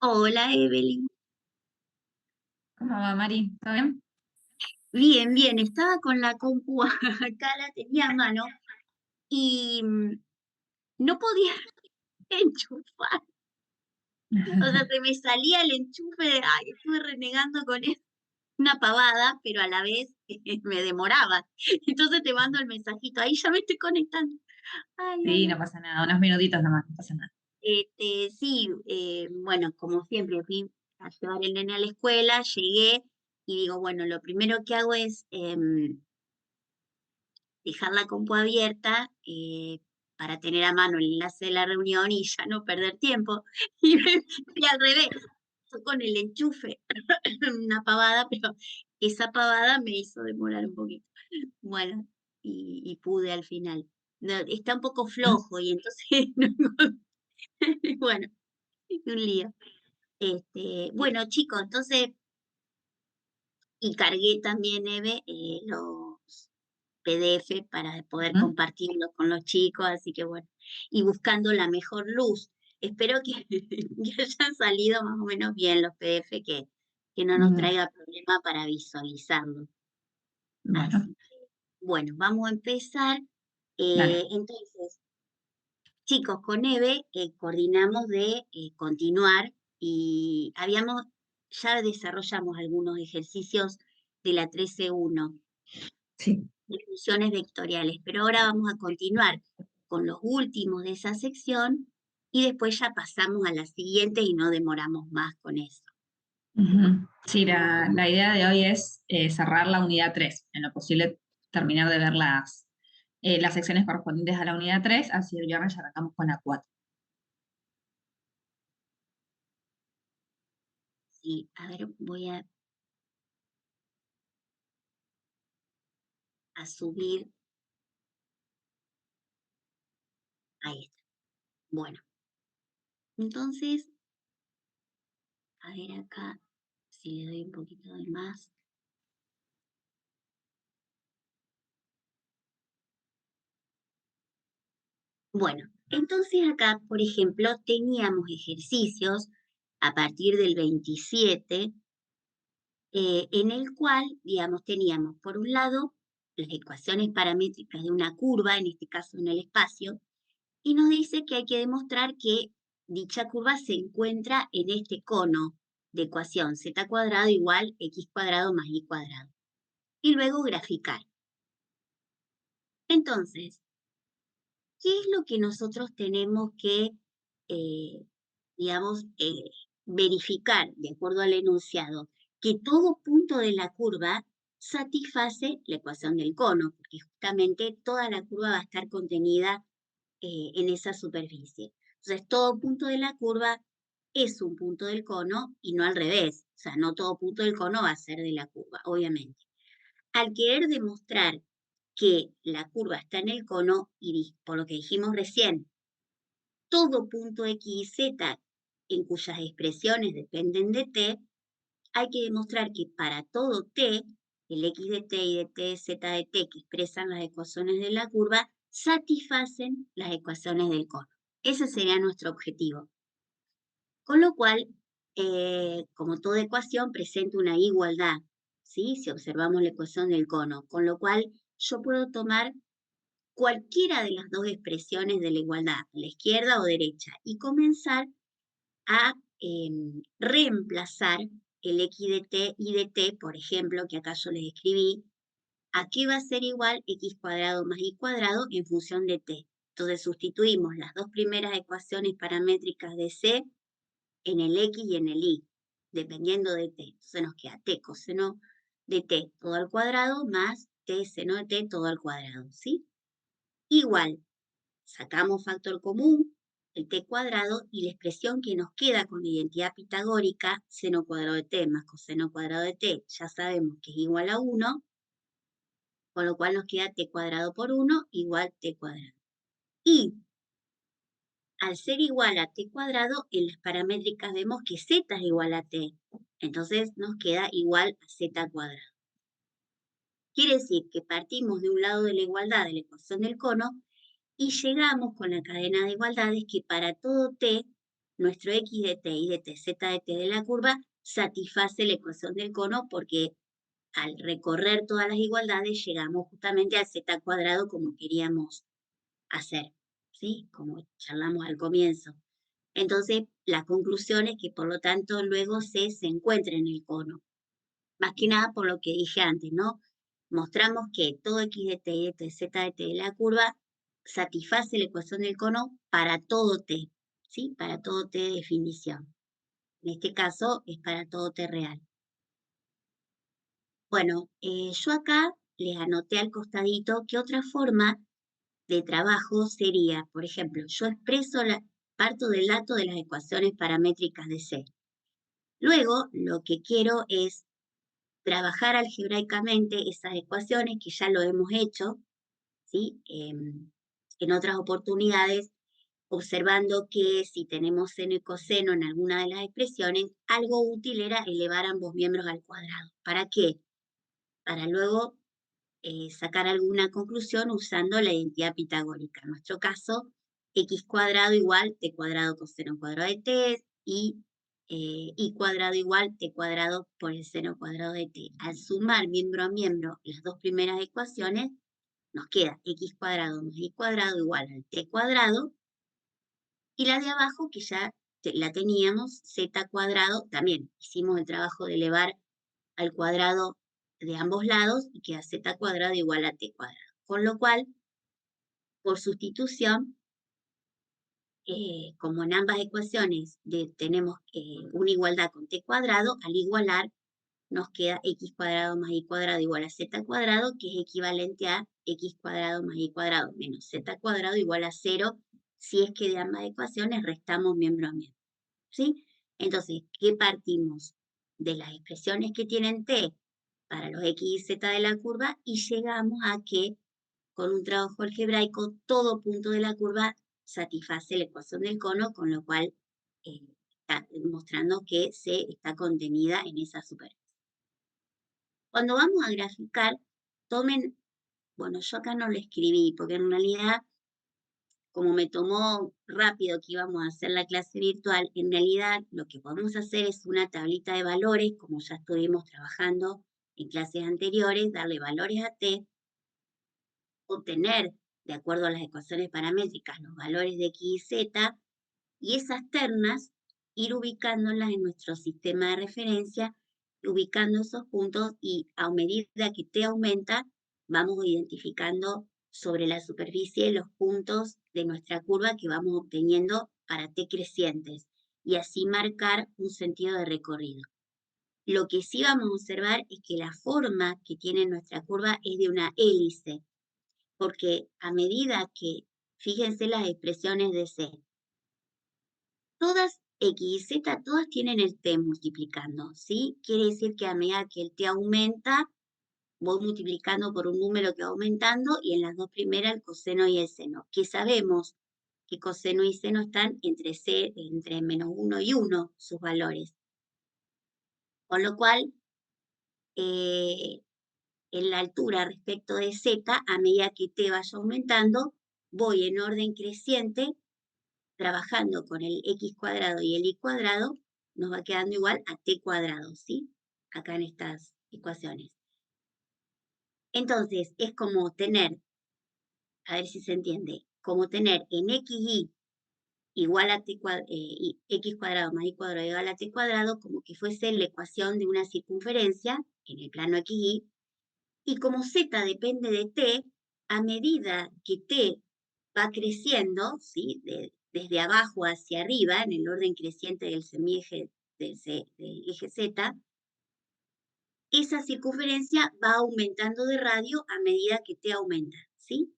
Hola, Evelyn. ¿Cómo va, Mari? ¿Todo bien? Bien, bien. Estaba con la compu acá, la tenía a mano y no podía enchufar. O sea, se me salía el enchufe ay, estuve renegando con eso. Una pavada, pero a la vez me demoraba. Entonces te mando el mensajito. Ahí ya me estoy conectando. Ay, Sí, ay, no ay. pasa nada, unos minutitos nomás, no pasa nada. Sí, bueno, como siempre, fui a llevar el nene a la escuela, llegué y digo, bueno, lo primero que hago es dejar la compu abierta para tener a mano el enlace de la reunión y ya no perder tiempo. Y al revés, yo con el enchufe, una pavada, pero esa pavada me hizo demorar un poquito. Bueno, y pude al final. No, está un poco ¿Mm? flojo y entonces, bueno, un lío. Bueno, chicos, entonces, y cargué también, Eve, los PDF para poder ¿Mm? compartirlo con los chicos, así que bueno, y buscando la mejor luz. Espero que, que hayan salido más o menos bien los PDF, que no nos Mm, traiga problema para visualizarlo. bueno, Así que, bueno, vamos a empezar. dale. Entonces, chicos, con Eve coordinamos de continuar y ya desarrollamos algunos ejercicios de la 13.1 Sí. de funciones vectoriales, pero ahora vamos a continuar con los últimos de esa sección y después ya pasamos a la siguiente y no demoramos más con eso. Ujú. Sí, la idea de hoy es cerrar la unidad 3, en lo posible terminar de ver las secciones correspondientes a la unidad 3, así el viernes ya arrancamos con la 4. Sí, a ver, voy a subir. Ahí está. Bueno, entonces, a ver acá, si le doy un poquito de más. Bueno, entonces acá, por ejemplo, teníamos ejercicios a partir del 27, en el cual, digamos, teníamos por un lado las ecuaciones paramétricas de una curva, en este caso en el espacio, y nos dice que hay que demostrar que dicha curva se encuentra en este cono de ecuación z cuadrado igual x cuadrado más y cuadrado. Y luego graficar. Entonces, ¿qué es lo que nosotros tenemos que, eh, digamos, verificar de acuerdo al enunciado? Que todo punto de la curva satisface la ecuación del cono, porque justamente toda la curva va a estar contenida en esa superficie. Entonces, todo punto de la curva es un punto del cono y no al revés. O sea, no todo punto del cono va a ser de la curva, obviamente. Al querer demostrar que la curva está en el cono, y por lo que dijimos recién, todo punto X y Z en cuyas expresiones dependen de T, hay que demostrar que para todo T, el X de T y de T, Z de T que expresan las ecuaciones de la curva, satisfacen las ecuaciones del cono. Ese sería nuestro objetivo. Con lo cual, como toda ecuación, presenta una igualdad, ¿sí? Si observamos la ecuación del cono. Con lo cual, yo puedo tomar cualquiera de las dos expresiones de la igualdad, a la izquierda o derecha, y comenzar a reemplazar el x de t y de t, por ejemplo, que acá yo les escribí, ¿a qué va a ser igual x cuadrado más y cuadrado en función de t? Entonces sustituimos las dos primeras ecuaciones paramétricas de c en el x y en el y, dependiendo de t. Entonces nos queda t coseno de t todo al cuadrado más t seno de t todo al cuadrado, ¿sí? Igual, sacamos factor común, el t cuadrado, y la expresión que nos queda con la identidad pitagórica, seno cuadrado de t más coseno cuadrado de t, ya sabemos que es igual a 1, con lo cual nos queda t cuadrado por 1 igual t cuadrado. Y al ser igual a t cuadrado, en las paramétricas vemos que z es igual a t. Entonces nos queda igual a z cuadrado. Quiere decir que partimos de un lado de la igualdad de la ecuación del cono y llegamos con la cadena de igualdades que para todo t nuestro x de t y de t, z de t de la curva satisface la ecuación del cono porque al recorrer todas las igualdades llegamos justamente al z cuadrado como queríamos hacer, ¿sí? Como charlamos al comienzo. Entonces, la conclusión es que por lo tanto luego C se encuentra en el cono. Más que nada por lo que dije antes, ¿no? Mostramos que todo x de t y de t, z de t de la curva satisface la ecuación del cono para todo t, ¿sí? Para todo t de definición. En este caso es para todo t real. Bueno, yo acá les anoté al costadito que otra forma de trabajo sería, por ejemplo, yo expreso parto del dato de las ecuaciones paramétricas de C. Luego, lo que quiero es trabajar algebraicamente esas ecuaciones que ya lo hemos hecho, ¿sí? En otras oportunidades, observando que si tenemos seno y coseno en alguna de las expresiones, algo útil era elevar ambos miembros al cuadrado. ¿Para qué? Para luego sacar alguna conclusión usando la identidad pitagórica. En nuestro caso, x cuadrado igual t cuadrado coseno cuadrado de t y y cuadrado igual t cuadrado por el seno cuadrado de t. Al sumar miembro a miembro las dos primeras ecuaciones, nos queda x cuadrado más y cuadrado igual al t cuadrado, y la de abajo, que ya la teníamos, z cuadrado, también hicimos el trabajo de elevar al cuadrado de ambos lados y queda z cuadrado igual a t cuadrado. Con lo cual, por sustitución, como en ambas ecuaciones tenemos una igualdad con t cuadrado, al igualar nos queda x cuadrado más y cuadrado igual a z cuadrado, que es equivalente a x cuadrado más y cuadrado menos z cuadrado igual a 0, si es que de ambas ecuaciones restamos miembro a miembro. ¿Sí? Entonces, ¿qué partimos? De las expresiones que tienen t para los x y z de la curva y llegamos a que con un trabajo algebraico todo punto de la curva satisface la ecuación del cono, con lo cual está mostrando que C está contenida en esa superficie. Cuando vamos a graficar, tomen, bueno, yo acá no lo escribí porque en realidad, como me tomó rápido que íbamos a hacer la clase virtual, en realidad lo que podemos hacer es una tablita de valores, como ya estuvimos trabajando en clases anteriores, darle valores a t, obtener, de acuerdo a las ecuaciones paramétricas, los valores de x y z, y esas ternas ir ubicándolas en nuestro sistema de referencia, ubicando esos puntos y a medida que t aumenta, vamos identificando sobre la superficie los puntos de nuestra curva que vamos obteniendo para t crecientes y así marcar un sentido de recorrido. Lo que sí vamos a observar es que la forma que tiene nuestra curva es de una hélice, porque a medida que, fíjense las expresiones de C, todas X y Z, todas tienen el T multiplicando, ¿sí? Quiere decir que a medida que el T aumenta, voy multiplicando por un número que va aumentando y en las dos primeras el coseno y el seno, que sabemos que coseno y seno están entre menos 1 y 1 sus valores. Con lo cual, en la altura respecto de Z, a medida que T vaya aumentando, voy en orden creciente trabajando con el x cuadrado y el y cuadrado, nos va quedando igual a t cuadrado, ¿sí? Acá en estas ecuaciones. Entonces, es como tener, a ver si se entiende, como tener en xy igual a t cuadrado, x cuadrado más y cuadrado igual a t cuadrado, como que fuese la ecuación de una circunferencia en el plano xy, y como z depende de t, a medida que t va creciendo, ¿sí? Desde abajo hacia arriba, en el orden creciente del semieje del eje Z, esa circunferencia va aumentando de radio a medida que t aumenta, ¿sí?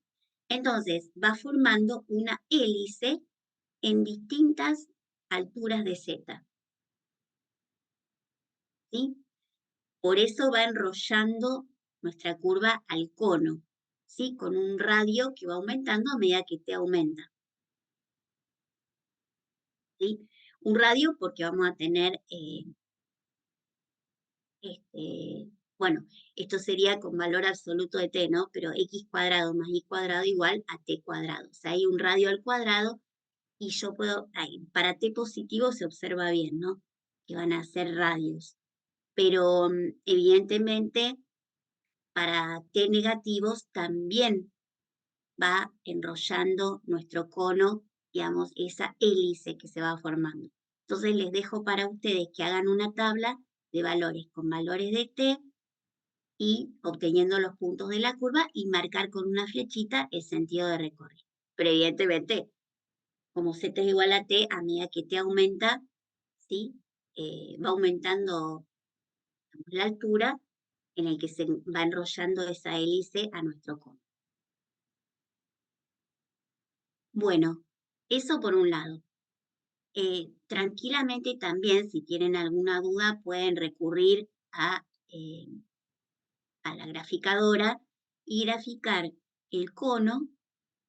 Entonces, va formando una hélice en distintas alturas de Z, ¿sí? Por eso va enrollando nuestra curva al cono, ¿sí? Con un radio que va aumentando a medida que t aumenta, ¿sí? Un radio porque vamos a tener, bueno, esto sería con valor absoluto de t, ¿no? Pero x cuadrado más y cuadrado igual a t cuadrado. O sea, hay un radio al cuadrado y yo puedo, para T positivo se observa bien, ¿no? Que van a ser radios. Pero evidentemente para T negativos también va enrollando nuestro cono, digamos, esa hélice que se va formando. Entonces les dejo para ustedes que hagan una tabla de valores con valores de T y obteniendo los puntos de la curva y marcar con una flechita el sentido de recorrido. Pero evidentemente, como Z es igual a T, a medida que T aumenta, ¿sí? Va aumentando la altura en el que se va enrollando esa hélice a nuestro cono. Bueno, eso por un lado. Tranquilamente también, si tienen alguna duda, pueden recurrir a la graficadora y graficar el cono,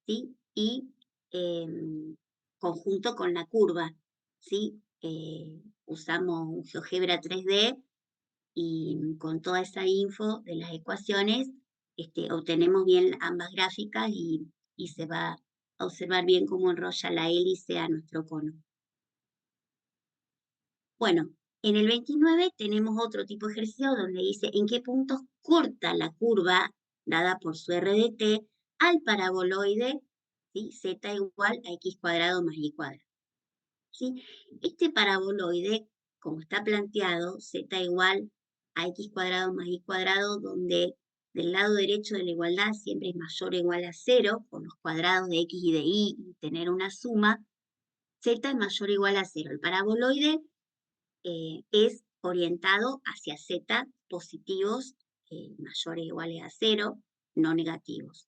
¿sí? Y conjunto con la curva, ¿sí? Usamos un GeoGebra 3D y con toda esa info de las ecuaciones, obtenemos bien ambas gráficas y se va a observar bien cómo enrolla la hélice a nuestro cono. Bueno, en el 29 tenemos otro tipo de ejercicio donde dice en qué puntos corta la curva dada por su RDT al paraboloide, ¿sí? Z igual a x cuadrado más y cuadrado. ¿Sí? Este paraboloide, como está planteado, Z igual a x cuadrado más y cuadrado, donde del lado derecho de la igualdad siempre es mayor o igual a 0, por los cuadrados de x y de y, y tener una suma, Z es mayor o igual a 0. El paraboloide es orientado hacia Z positivos, mayores o iguales a 0, no negativos.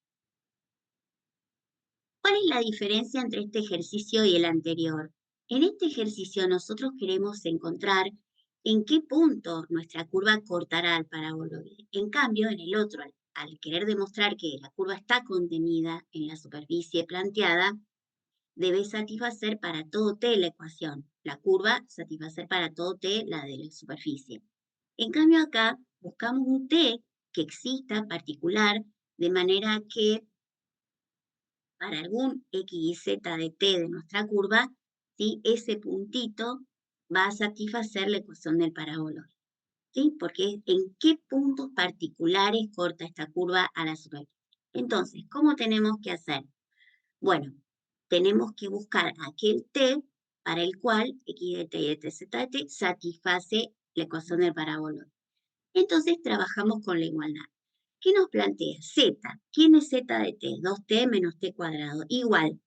¿Cuál es la diferencia entre este ejercicio y el anterior? En este ejercicio nosotros queremos encontrar en qué punto nuestra curva cortará al paraboloide. En cambio, en el otro, al querer demostrar que la curva está contenida en la superficie planteada, debe satisfacer para todo T la ecuación. La curva satisfacer para todo T la de la superficie. En cambio acá buscamos un T que exista particular, de manera que para algún x y z de t de nuestra curva, ¿sí? Ese puntito va a satisfacer la ecuación del paraboloide. ¿Sí? Porque en qué puntos particulares corta esta curva a la superficie. Entonces, ¿cómo tenemos que hacer? Bueno, tenemos que buscar aquel t para el cual x de t y t z de t satisface la ecuación del paraboloide. Entonces trabajamos con la igualdad. ¿Qué nos plantea? Z. ¿Quién es Z de t? 2t menos t cuadrado. Igual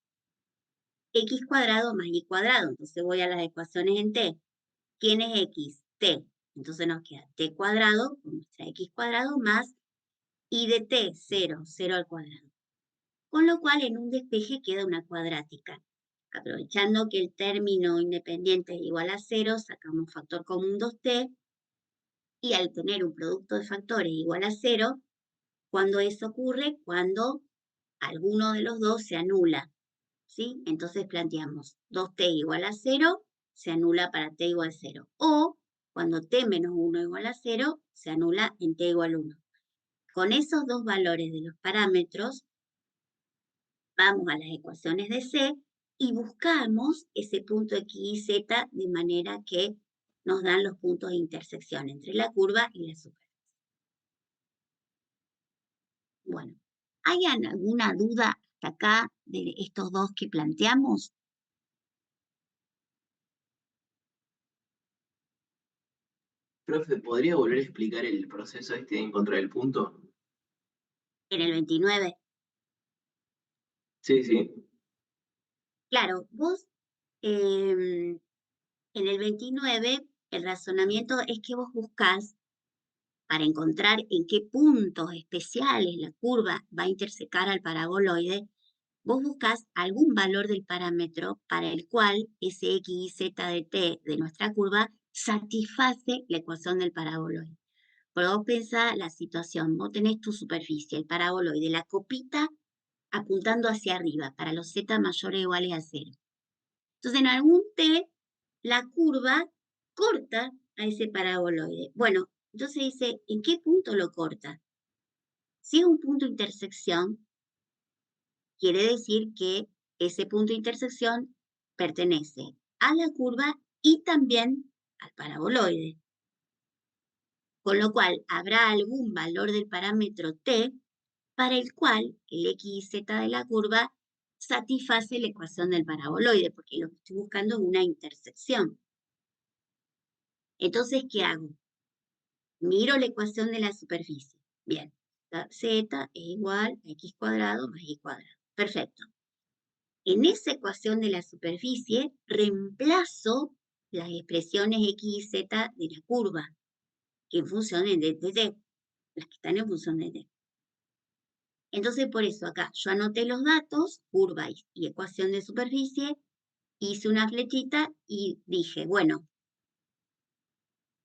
x cuadrado más y cuadrado. Entonces voy a las ecuaciones en t. ¿Quién es x? T. Entonces nos queda t cuadrado con nuestra x cuadrado más y de t, 0, 0 al cuadrado. Con lo cual en un despeje queda una cuadrática. Aprovechando que el término independiente es igual a 0, sacamos factor común 2t y al tener un producto de factores igual a 0, cuando eso ocurre, cuando alguno de los dos se anula, ¿sí? Entonces planteamos 2t igual a 0, se anula para t igual a 0. O cuando t menos 1 igual a 0, se anula en t igual a 1. Con esos dos valores de los parámetros, vamos a las ecuaciones de C y buscamos ese punto X y Z de manera que nos dan los puntos de intersección entre la curva y la superficie. Bueno, ¿hay alguna duda hasta acá de estos dos que planteamos? Profe, ¿podría volver a explicar el proceso este de encontrar el punto? En el 29, Sí, sí. claro, vos en el 29 el razonamiento es que vos buscás para encontrar en qué puntos especiales la curva va a intersecar al paraboloide, vos buscás algún valor del parámetro para el cual ese x y z de t de nuestra curva satisface la ecuación del paraboloide. Pero vos pensás la situación, vos tenés tu superficie, el paraboloide, la copita apuntando hacia arriba para los z mayores o iguales a 0. Entonces en algún t la curva corta a ese paraboloide. Bueno, entonces dice, ¿en qué punto lo corta? Si es un punto de intersección, quiere decir que ese punto de intersección pertenece a la curva y también al paraboloide. Con lo cual, habrá algún valor del parámetro t para el cual el x y z de la curva satisface la ecuación del paraboloide, porque lo que estoy buscando es una intersección. Entonces, ¿qué hago? Miro la ecuación de la superficie. Bien, z es igual a x cuadrado más y cuadrado. Perfecto. En esa ecuación de la superficie, reemplazo las expresiones x y z de la curva, que en función de t, las que están en función de t. Entonces, por eso acá yo anoté los datos, curva y ecuación de superficie, hice una flechita y dije, bueno,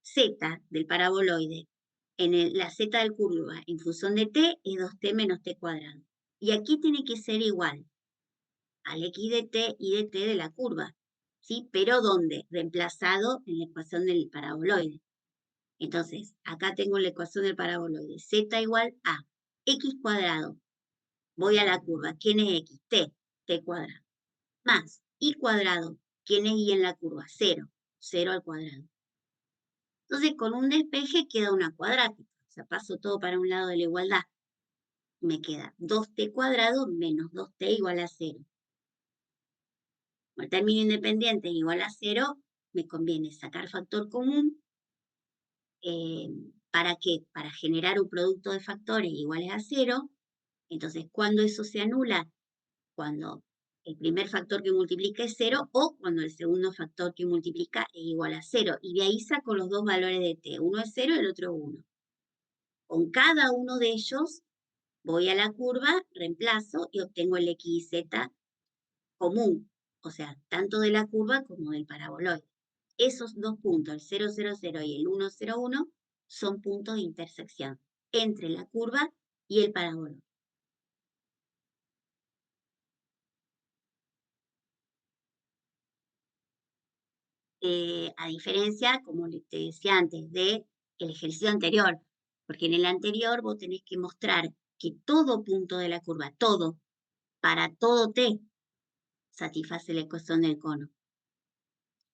z del paraboloide, la z del curva en función de t es 2t menos t cuadrado. Y aquí tiene que ser igual al x de t y de t de la curva, ¿sí? Pero ¿dónde? Reemplazado en la ecuación del paraboloide. Entonces, acá tengo la ecuación del paraboloide, z igual a x cuadrado. Voy a la curva, ¿quién es x? T cuadrado. Más y cuadrado, ¿quién es y en la curva? 0, 0 al cuadrado. Entonces, con un despeje queda una cuadrática. O sea, paso todo para un lado de la igualdad. Me queda 2t cuadrado menos 2t igual a 0. Como el término independiente es igual a 0, me conviene sacar factor común. ¿Para qué? Para generar un producto de factores iguales a 0. Entonces, ¿cuándo eso se anula? Cuando el primer factor que multiplica es 0 o cuando el segundo factor que multiplica es igual a 0. Y de ahí saco los dos valores de t. Uno es 0 y el otro es 1. Con cada uno de ellos voy a la curva, reemplazo y obtengo el x y z común. O sea, tanto de la curva como del paraboloide. Esos dos puntos, el 0, 0, 0 y el 1, 0, 1, son puntos de intersección entre la curva y el paraboloide. A diferencia, como te decía antes, del ejercicio anterior, porque en el anterior vos tenés que mostrar que todo punto de la curva, todo, para todo t, satisface la ecuación del cono.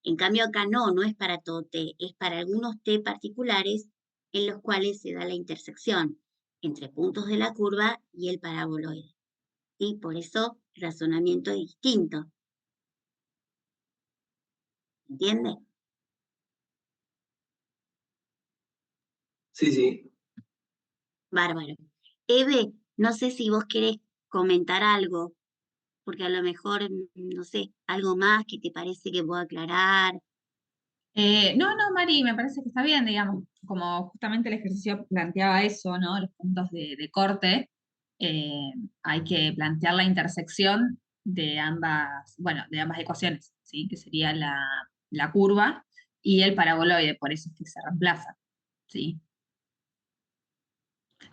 En cambio acá no es para todo t, es para algunos t particulares en los cuales se da la intersección entre puntos de la curva y el paraboloide. ¿Sí? Por eso el razonamiento es distinto. ¿Entiende? Sí, sí. Bárbaro. Eve, no sé si vos querés comentar algo, porque a lo mejor, no sé, algo más que te parece que puedo aclarar. No, Mari, me parece que está bien, digamos, como justamente el ejercicio planteaba eso, ¿no? Los puntos de corte, hay que plantear la intersección de ambas, bueno, de ambas ecuaciones, ¿sí? Que sería la curva y el paraboloide, por eso es que se reemplaza, ¿sí?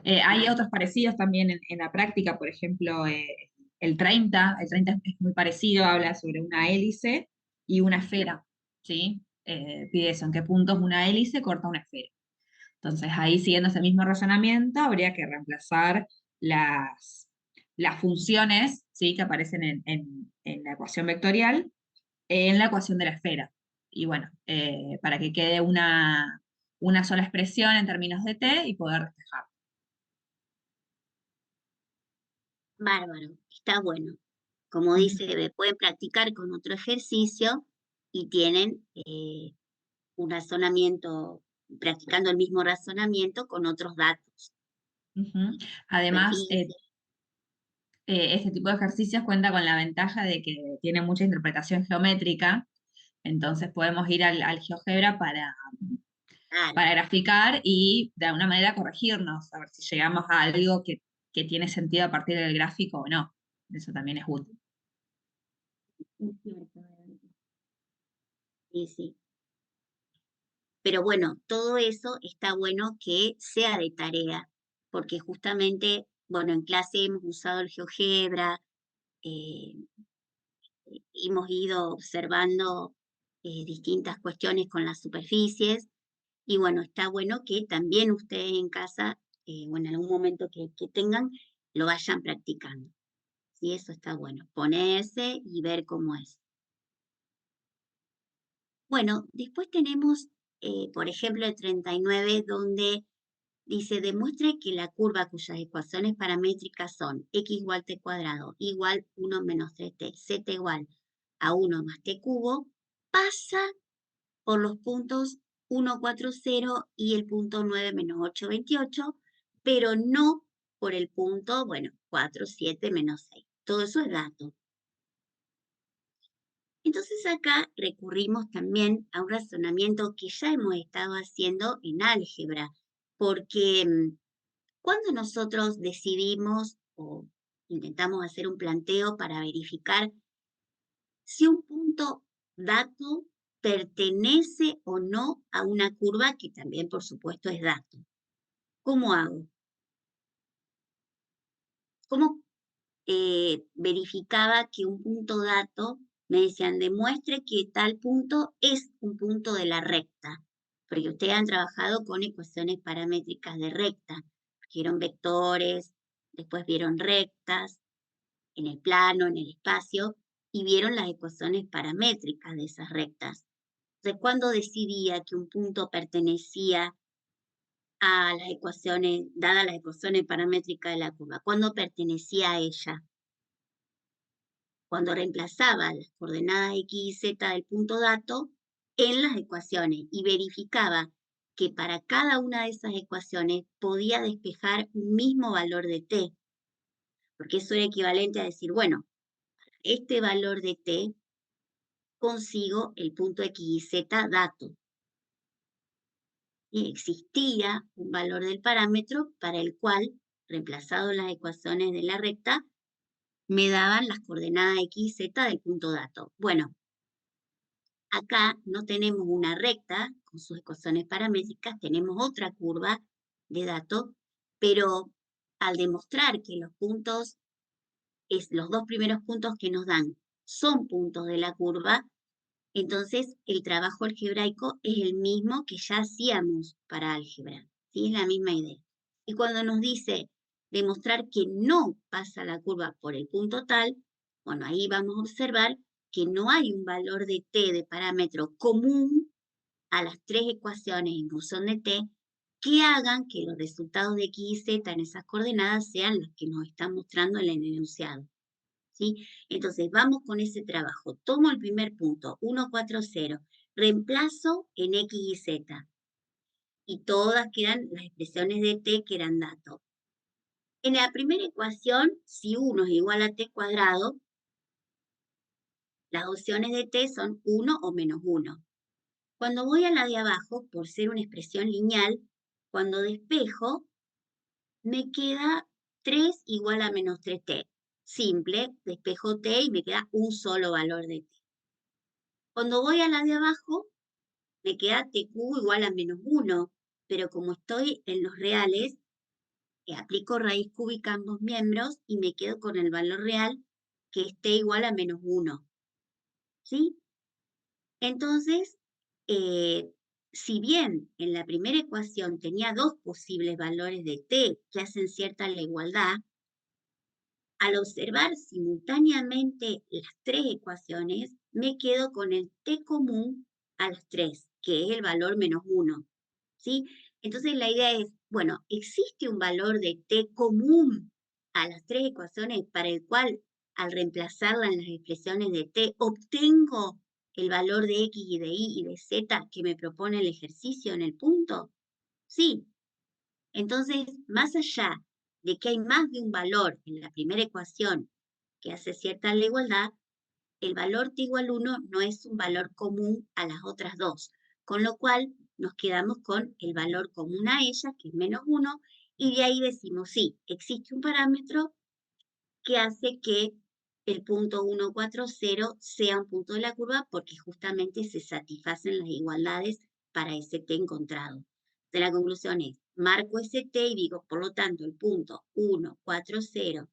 Hay otros parecidos también en la práctica, por ejemplo, el 30 es muy parecido, habla sobre una hélice y una esfera, ¿sí? Pide eso, en qué puntos una hélice corta una esfera. Entonces, ahí siguiendo ese mismo razonamiento, habría que reemplazar las funciones, ¿sí? Que aparecen en la ecuación vectorial en la ecuación de la esfera. Y bueno, para que quede una sola expresión en términos de t y poder despejar. Bárbaro, está bueno. Como dice, pueden practicar con otro ejercicio y tienen un razonamiento, practicando el mismo razonamiento con otros datos. Ujú. Además, Superficie. este tipo de ejercicios cuenta con la ventaja de que tiene mucha interpretación geométrica, entonces podemos ir al GeoGebra Claro, para graficar y de alguna manera corregirnos, a ver si llegamos a algo que tiene sentido a partir del gráfico o no. Eso también es útil. es cierto. Sí, sí. Pero bueno, todo eso está bueno que sea de tarea, porque justamente, bueno, en clase hemos usado el GeoGebra, eh, hemos ido observando distintas cuestiones con las superficies, y bueno, está bueno que también ustedes en casa, o en algún momento que tengan, lo vayan practicando. Sí, eso está bueno, ponerse y ver cómo es. Bueno, después tenemos, por ejemplo, el 39, donde dice, demuestre que la curva cuyas ecuaciones paramétricas son x igual t cuadrado igual 1 menos 3t, z igual a 1 más t cubo, pasa por los puntos 1, 4, 0 y el punto 9 menos 8, 28, pero no por el punto, bueno, 4, 7 menos 6. Todo eso es dato. Entonces acá recurrimos también a un razonamiento que ya hemos estado haciendo en álgebra, porque cuando nosotros decidimos o intentamos hacer un planteo para verificar si un punto dato pertenece o no a una curva que también, por supuesto, es dato. ¿Cómo hago? ¿Cómo verificaba que un punto dato, me decían, demuestre que tal punto es un punto de la recta? Porque ustedes han trabajado con ecuaciones paramétricas de recta. Vieron vectores, después vieron rectas en el plano, en el espacio, y vieron las ecuaciones paramétricas de esas rectas. Entonces, cuando decidía que un punto pertenecía a las ecuaciones, dadas las ecuaciones paramétricas de la curva, ¿cuándo pertenecía a ella? Cuando reemplazaba las coordenadas x y z del punto dato en las ecuaciones y verificaba que para cada una de esas ecuaciones podía despejar un mismo valor de t, porque eso era equivalente a decir, bueno, este valor de t consigo el punto x y z dato. Y existía un valor del parámetro para el cual, reemplazado las ecuaciones de la recta, me daban las coordenadas x y z del punto dato. Bueno, acá no tenemos una recta con sus ecuaciones paramétricas, tenemos otra curva de dato, pero al demostrar que los puntos, los dos primeros puntos que nos dan son puntos de la curva, entonces el trabajo algebraico es el mismo que ya hacíamos para álgebra, ¿sí? Es la misma idea. Y cuando nos dice demostrar que no pasa la curva por el punto tal, bueno, ahí vamos a observar que no hay un valor de t de parámetro común a las tres ecuaciones en función de t que hagan que los resultados de x y z en esas coordenadas sean los que nos están mostrando en el enunciado. ¿Sí? Entonces, vamos con ese trabajo. Tomo el primer punto, 1, 4, 0. Reemplazo en x y z. Y todas quedan las expresiones de t que eran datos. En la primera ecuación, si 1 es igual a t cuadrado, las opciones de t son 1 o menos 1. Cuando voy a la de abajo, por ser una expresión lineal, cuando despejo, me queda 3 igual a menos 3t. Simple, despejo t y me queda un solo valor de t. Cuando voy a la de abajo, me queda t cubo igual a menos 1, pero como estoy en los reales, aplico raíz cúbica a ambos miembros y me quedo con el valor real que es t igual a menos 1. ¿Sí? Entonces, si bien en la primera ecuación tenía dos posibles valores de t que hacen cierta la igualdad, al observar simultáneamente las tres ecuaciones, me quedo con el t común a las tres, que es el valor menos 1. ¿Sí? Entonces la idea es, bueno, ¿existe un valor de t común a las tres ecuaciones para el cual al reemplazarla en las expresiones de t obtengo el valor de x y de y y de z que me propone el ejercicio en el punto? Sí. Entonces, más allá de que hay más de un valor en la primera ecuación que hace cierta la igualdad, el valor t igual 1 no es un valor común a las otras dos, con lo cual nos quedamos con el valor común a ellas, que es menos 1, y de ahí decimos, sí, existe un parámetro que hace que el punto 1, 4, 0 sea un punto de la curva porque justamente se satisfacen las igualdades para ese t encontrado. Entonces la conclusión es, marco ese t y digo, por lo tanto, el punto 1, 4, 0,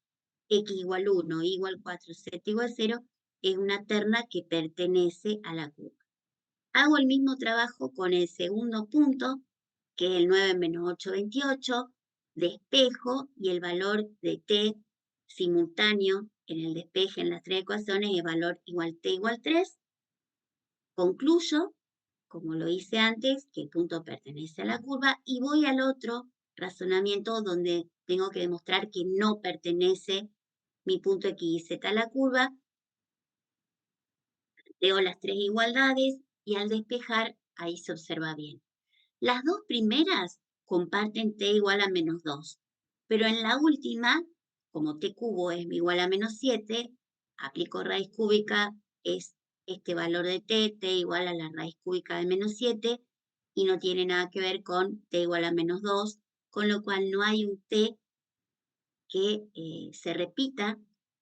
x igual 1, y igual 4, z igual 0, es una terna que pertenece a la curva. Hago el mismo trabajo con el segundo punto, que es el 9 menos 8, 28, despejo y el valor de t simultáneo en el despeje en las tres ecuaciones es valor igual t igual 3. Concluyo como lo hice antes, que el punto pertenece a la curva, y voy al otro razonamiento donde tengo que demostrar que no pertenece mi punto X y Z a la curva. Leo las tres igualdades y al despejar, ahí se observa bien. Las dos primeras comparten t igual a menos 2, pero en la última, como t cubo es igual a menos 7, aplico raíz cúbica, es este valor de t igual a la raíz cúbica de menos 7, y no tiene nada que ver con t igual a menos 2, con lo cual no hay un t que se repita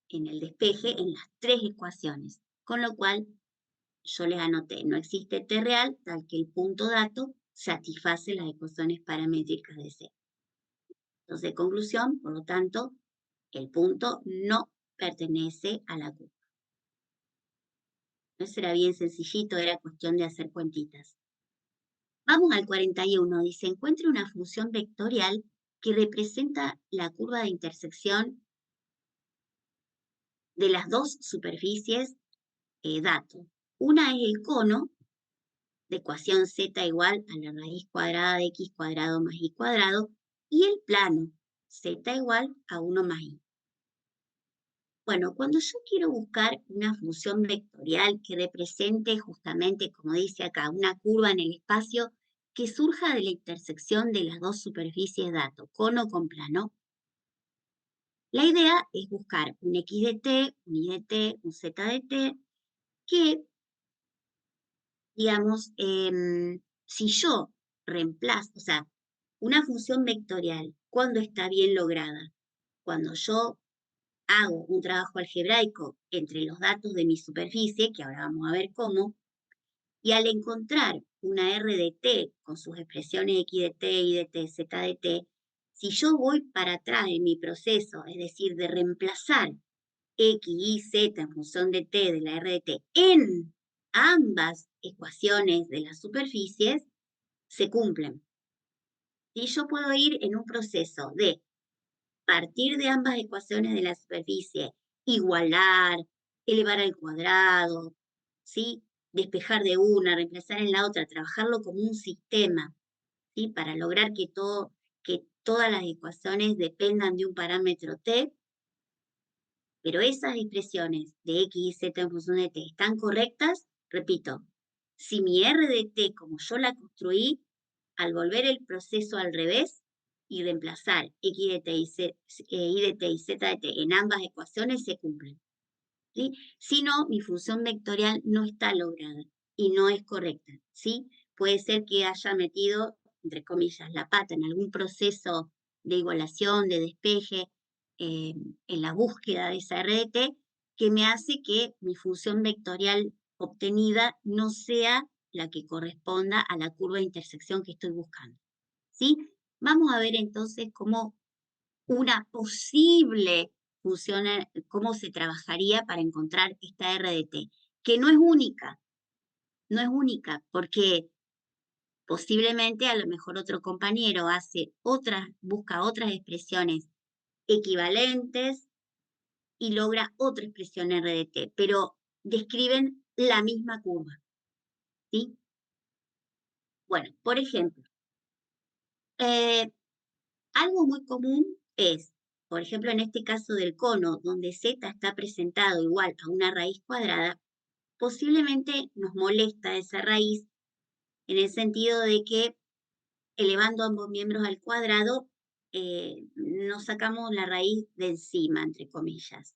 en el despeje en las tres ecuaciones, con lo cual yo les anoté, no existe t real tal que el punto dato satisface las ecuaciones paramétricas de C. Entonces, conclusión, por lo tanto, el punto no pertenece a la curva. Eso era bien sencillito, era cuestión de hacer cuentitas. Vamos al 41, dice, encuentre una función vectorial que representa la curva de intersección de las dos superficies dato. Una es el cono, de ecuación z igual a la raíz cuadrada de x cuadrado más y cuadrado, y el plano, z igual a 1 más y. Bueno, cuando yo quiero buscar una función vectorial que represente justamente, como dice acá, una curva en el espacio que surja de la intersección de las dos superficies dato, cono con plano, la idea es buscar un x de t, un y de t, un z de t, que digamos, si yo reemplazo, o sea, una función vectorial, ¿cuándo está bien lograda? Cuando yo hago un trabajo algebraico entre los datos de mi superficie, que ahora vamos a ver cómo, y al encontrar una R de t con sus expresiones x de t, y de t, z de t, si yo voy para atrás en mi proceso, es decir, de reemplazar x, y, z en función de t de la R de t en ambas ecuaciones de las superficies, se cumplen. Y yo puedo ir en un proceso de partir de ambas ecuaciones de la superficie, igualar, elevar al cuadrado, ¿sí? Despejar de una, reemplazar en la otra, trabajarlo como un sistema, ¿sí? Para lograr que todas las ecuaciones dependan de un parámetro t, pero esas expresiones de x y z en función de t están correctas, repito, si mi R de t, como yo la construí, al volver el proceso al revés y reemplazar x de t y de t y z de t en ambas ecuaciones, se cumplen. ¿Sí? Si no, mi función vectorial no está lograda y no es correcta. ¿Sí? Puede ser que haya metido, entre comillas, la pata en algún proceso de igualación, de despeje, en la búsqueda de esa RDT, que me hace que mi función vectorial obtenida no sea la que corresponda a la curva de intersección que estoy buscando. ¿Sí? Vamos a ver entonces cómo una posible función, cómo se trabajaría para encontrar esta RDT, que no es única, porque posiblemente a lo mejor otro compañero busca otras expresiones equivalentes y logra otra expresión RDT, pero describen la misma curva, ¿sí? Bueno, por ejemplo, algo muy común es, por ejemplo, en este caso del cono, donde z está presentado igual a una raíz cuadrada, posiblemente nos molesta esa raíz en el sentido de que elevando ambos miembros al cuadrado, nos sacamos la raíz de encima, entre comillas.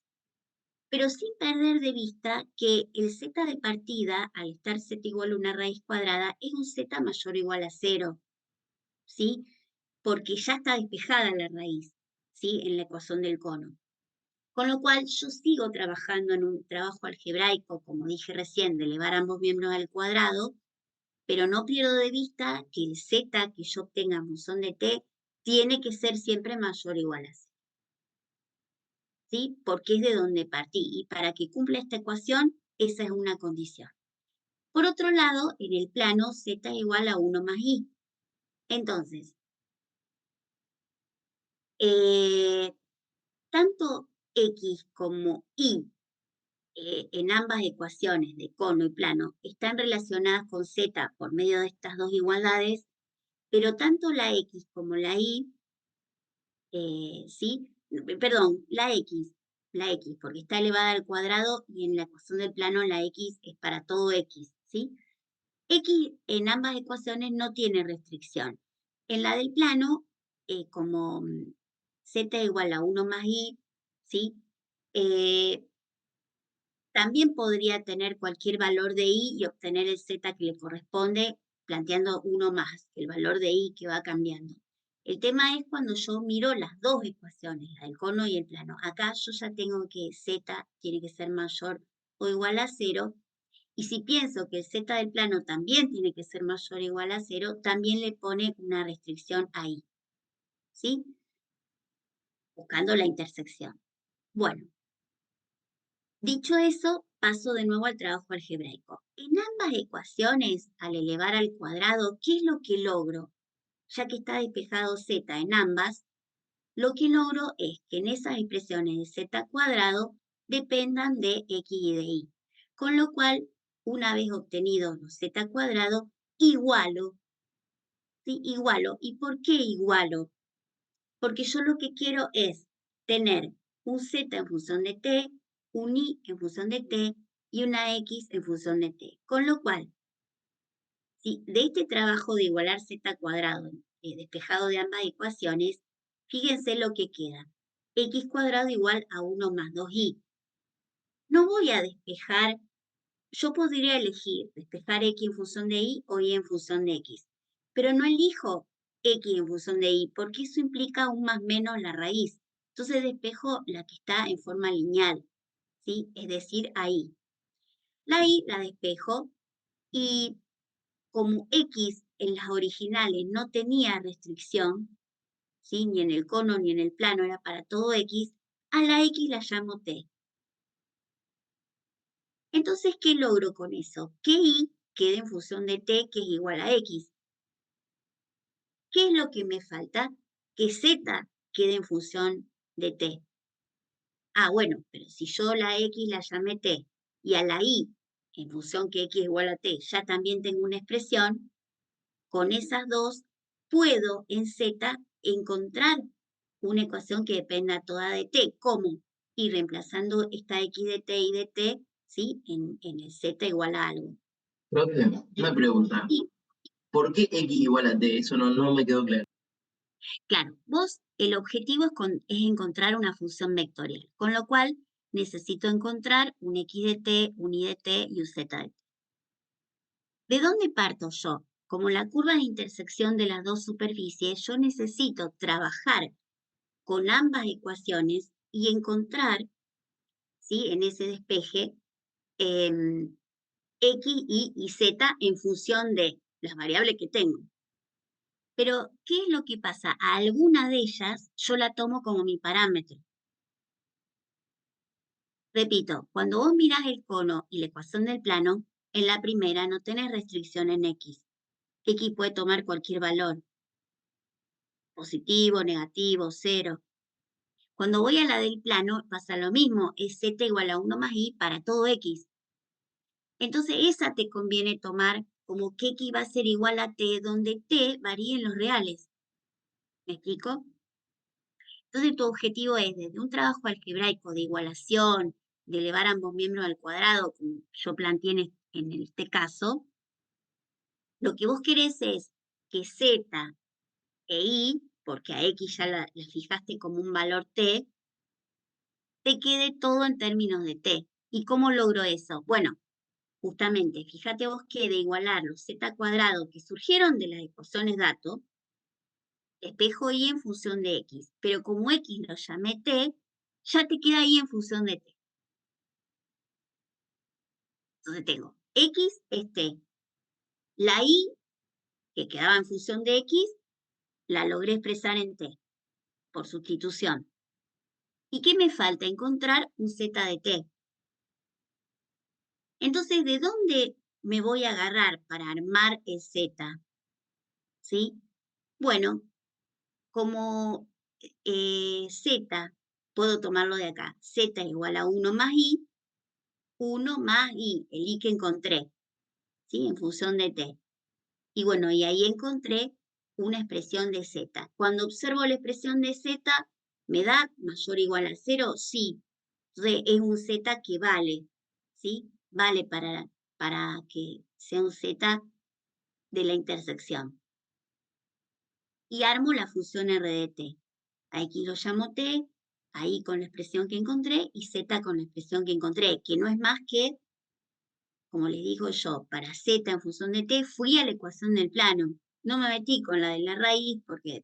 Pero sin perder de vista que el z de partida, al estar z igual a una raíz cuadrada, es un z mayor o igual a 0, ¿sí? Porque ya está despejada la raíz, ¿sí? En la ecuación del cono. Con lo cual yo sigo trabajando en un trabajo algebraico, como dije recién, de elevar ambos miembros al cuadrado, pero no pierdo de vista que el z que yo obtenga en función de t tiene que ser siempre mayor o igual a 0. ¿Sí? Porque es de donde partí. Y para que cumpla esta ecuación, esa es una condición. Por otro lado, en el plano z es igual a 1 más i. Entonces, tanto x como y en ambas ecuaciones de cono y plano están relacionadas con z por medio de estas dos igualdades, pero tanto la x como la y, ¿sí? Perdón, la x, porque está elevada al cuadrado y en la ecuación del plano la x es para todo x, ¿sí? X en ambas ecuaciones no tiene restricción. En la del plano, como z igual a 1 más y, ¿sí? También podría tener cualquier valor de y obtener el z que le corresponde, planteando 1 más, el valor de y que va cambiando. El tema es cuando yo miro las dos ecuaciones, la del cono y el plano. Acá yo ya tengo que z tiene que ser mayor o igual a 0. Y si pienso que el z del plano también tiene que ser mayor o igual a 0, también le pone una restricción ahí, ¿sí? Buscando la intersección. Bueno, dicho eso, paso de nuevo al trabajo algebraico. En ambas ecuaciones, al elevar al cuadrado, ¿qué es lo que logro? Ya que está despejado z en ambas, lo que logro es que en esas expresiones de z cuadrado dependan de x y de y. Con lo cual, una vez obtenidos los z cuadrado, igualo. ¿Sí? Igualo. ¿Y por qué igualo? Porque yo lo que quiero es tener un z en función de t, un y en función de t y una x en función de t. Con lo cual, si de este trabajo de igualar z cuadrado despejado de ambas ecuaciones, fíjense lo que queda. X cuadrado igual a 1 más 2y. No voy a despejar, yo podría elegir despejar x en función de y o y en función de x, pero no elijo x en función de y porque eso implica un más menos la raíz. Entonces despejo la que está en forma lineal, ¿sí? Es decir, ahí. La y la despejo y como x en las originales no tenía restricción, ¿sí? Ni en el cono ni en el plano, era para todo x, a la x la llamo t. Entonces, ¿qué logro con eso? Que y quede en función de t, que es igual a x. ¿Qué es lo que me falta? Que z quede en función de t. Ah, bueno, pero si yo la x la llamé t y a la y, en función que x es igual a t, ya también tengo una expresión, con esas dos puedo en z encontrar una ecuación que dependa toda de t. ¿Cómo? Y reemplazando esta x de t y de t, ¿sí? En el z igual a algo. Profe, una pregunta. Y ¿Por qué x igual a t? Eso no me quedó claro. claro, el objetivo es encontrar una función vectorial, con lo cual necesito encontrar un x de t, un y de t y un z de t. ¿De dónde parto yo? Como la curva de intersección de las dos superficies, yo necesito trabajar con ambas ecuaciones y encontrar, ¿sí? En ese despeje, x, y z en función de las variables que tengo. Pero, ¿qué es lo que pasa? A alguna de ellas yo la tomo como mi parámetro. Repito, cuando vos mirás el cono y la ecuación del plano, en la primera no tenés restricción en x. X puede tomar cualquier valor, positivo, negativo, cero. Cuando voy a la del plano pasa lo mismo, es z igual a 1 más y para todo x. Entonces esa te conviene tomar como que x va a ser igual a t, donde t varíe en los reales. ¿Me explico? Entonces tu objetivo es desde un trabajo algebraico de igualación, de elevar ambos miembros al cuadrado, como yo planteé en este caso, lo que vos querés es que z e y, porque a x ya la fijaste como un valor t, te quede todo en términos de t. ¿Y cómo logro eso? Bueno, justamente, fíjate vos que de igualar los z cuadrados que surgieron de las ecuaciones dato, espejo y en función de x, pero como x lo llamé t, ya te queda y en función de t. Entonces tengo x es t. La y, que quedaba en función de x, la logré expresar en t, por sustitución. ¿Y qué me falta? Encontrar un z de t. Entonces, ¿de dónde me voy a agarrar para armar el z? ¿Sí? Bueno, como z, puedo tomarlo de acá. Z igual a 1 más y, 1 más i, el i que encontré, ¿sí? En función de t. Y bueno, y ahí encontré una expresión de z. Cuando observo la expresión de z, ¿me da mayor o igual a 0? Sí. Entonces es un z que vale, ¿sí? Vale para que sea un z de la intersección. Y armo la función r de t. Aquí lo llamo t, ahí con la expresión que encontré, y z con la expresión que encontré, que no es más que, como les digo yo, para z en función de t, fui a la ecuación del plano. No me metí con la de la raíz, porque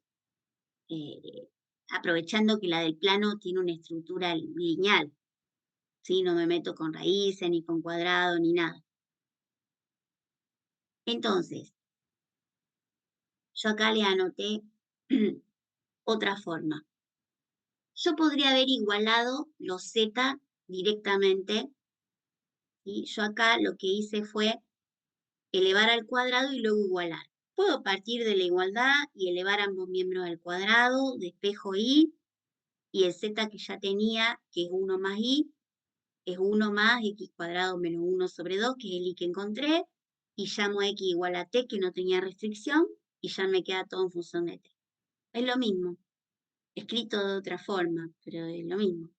aprovechando que la del plano tiene una estructura lineal, ¿sí? No me meto con raíces, ni con cuadrado, ni nada. Entonces, yo acá le anoté otra forma. Yo podría haber igualado los z directamente, y yo acá lo que hice fue elevar al cuadrado y luego igualar. Puedo partir de la igualdad y elevar ambos miembros al cuadrado, despejo i, y el z que ya tenía, que es 1 más i, es 1 más x cuadrado menos 1 sobre 2, que es el i que encontré, y llamo a x igual a t, que no tenía restricción, y ya me queda todo en función de t. Es lo mismo, escrito de otra forma, pero es lo mismo.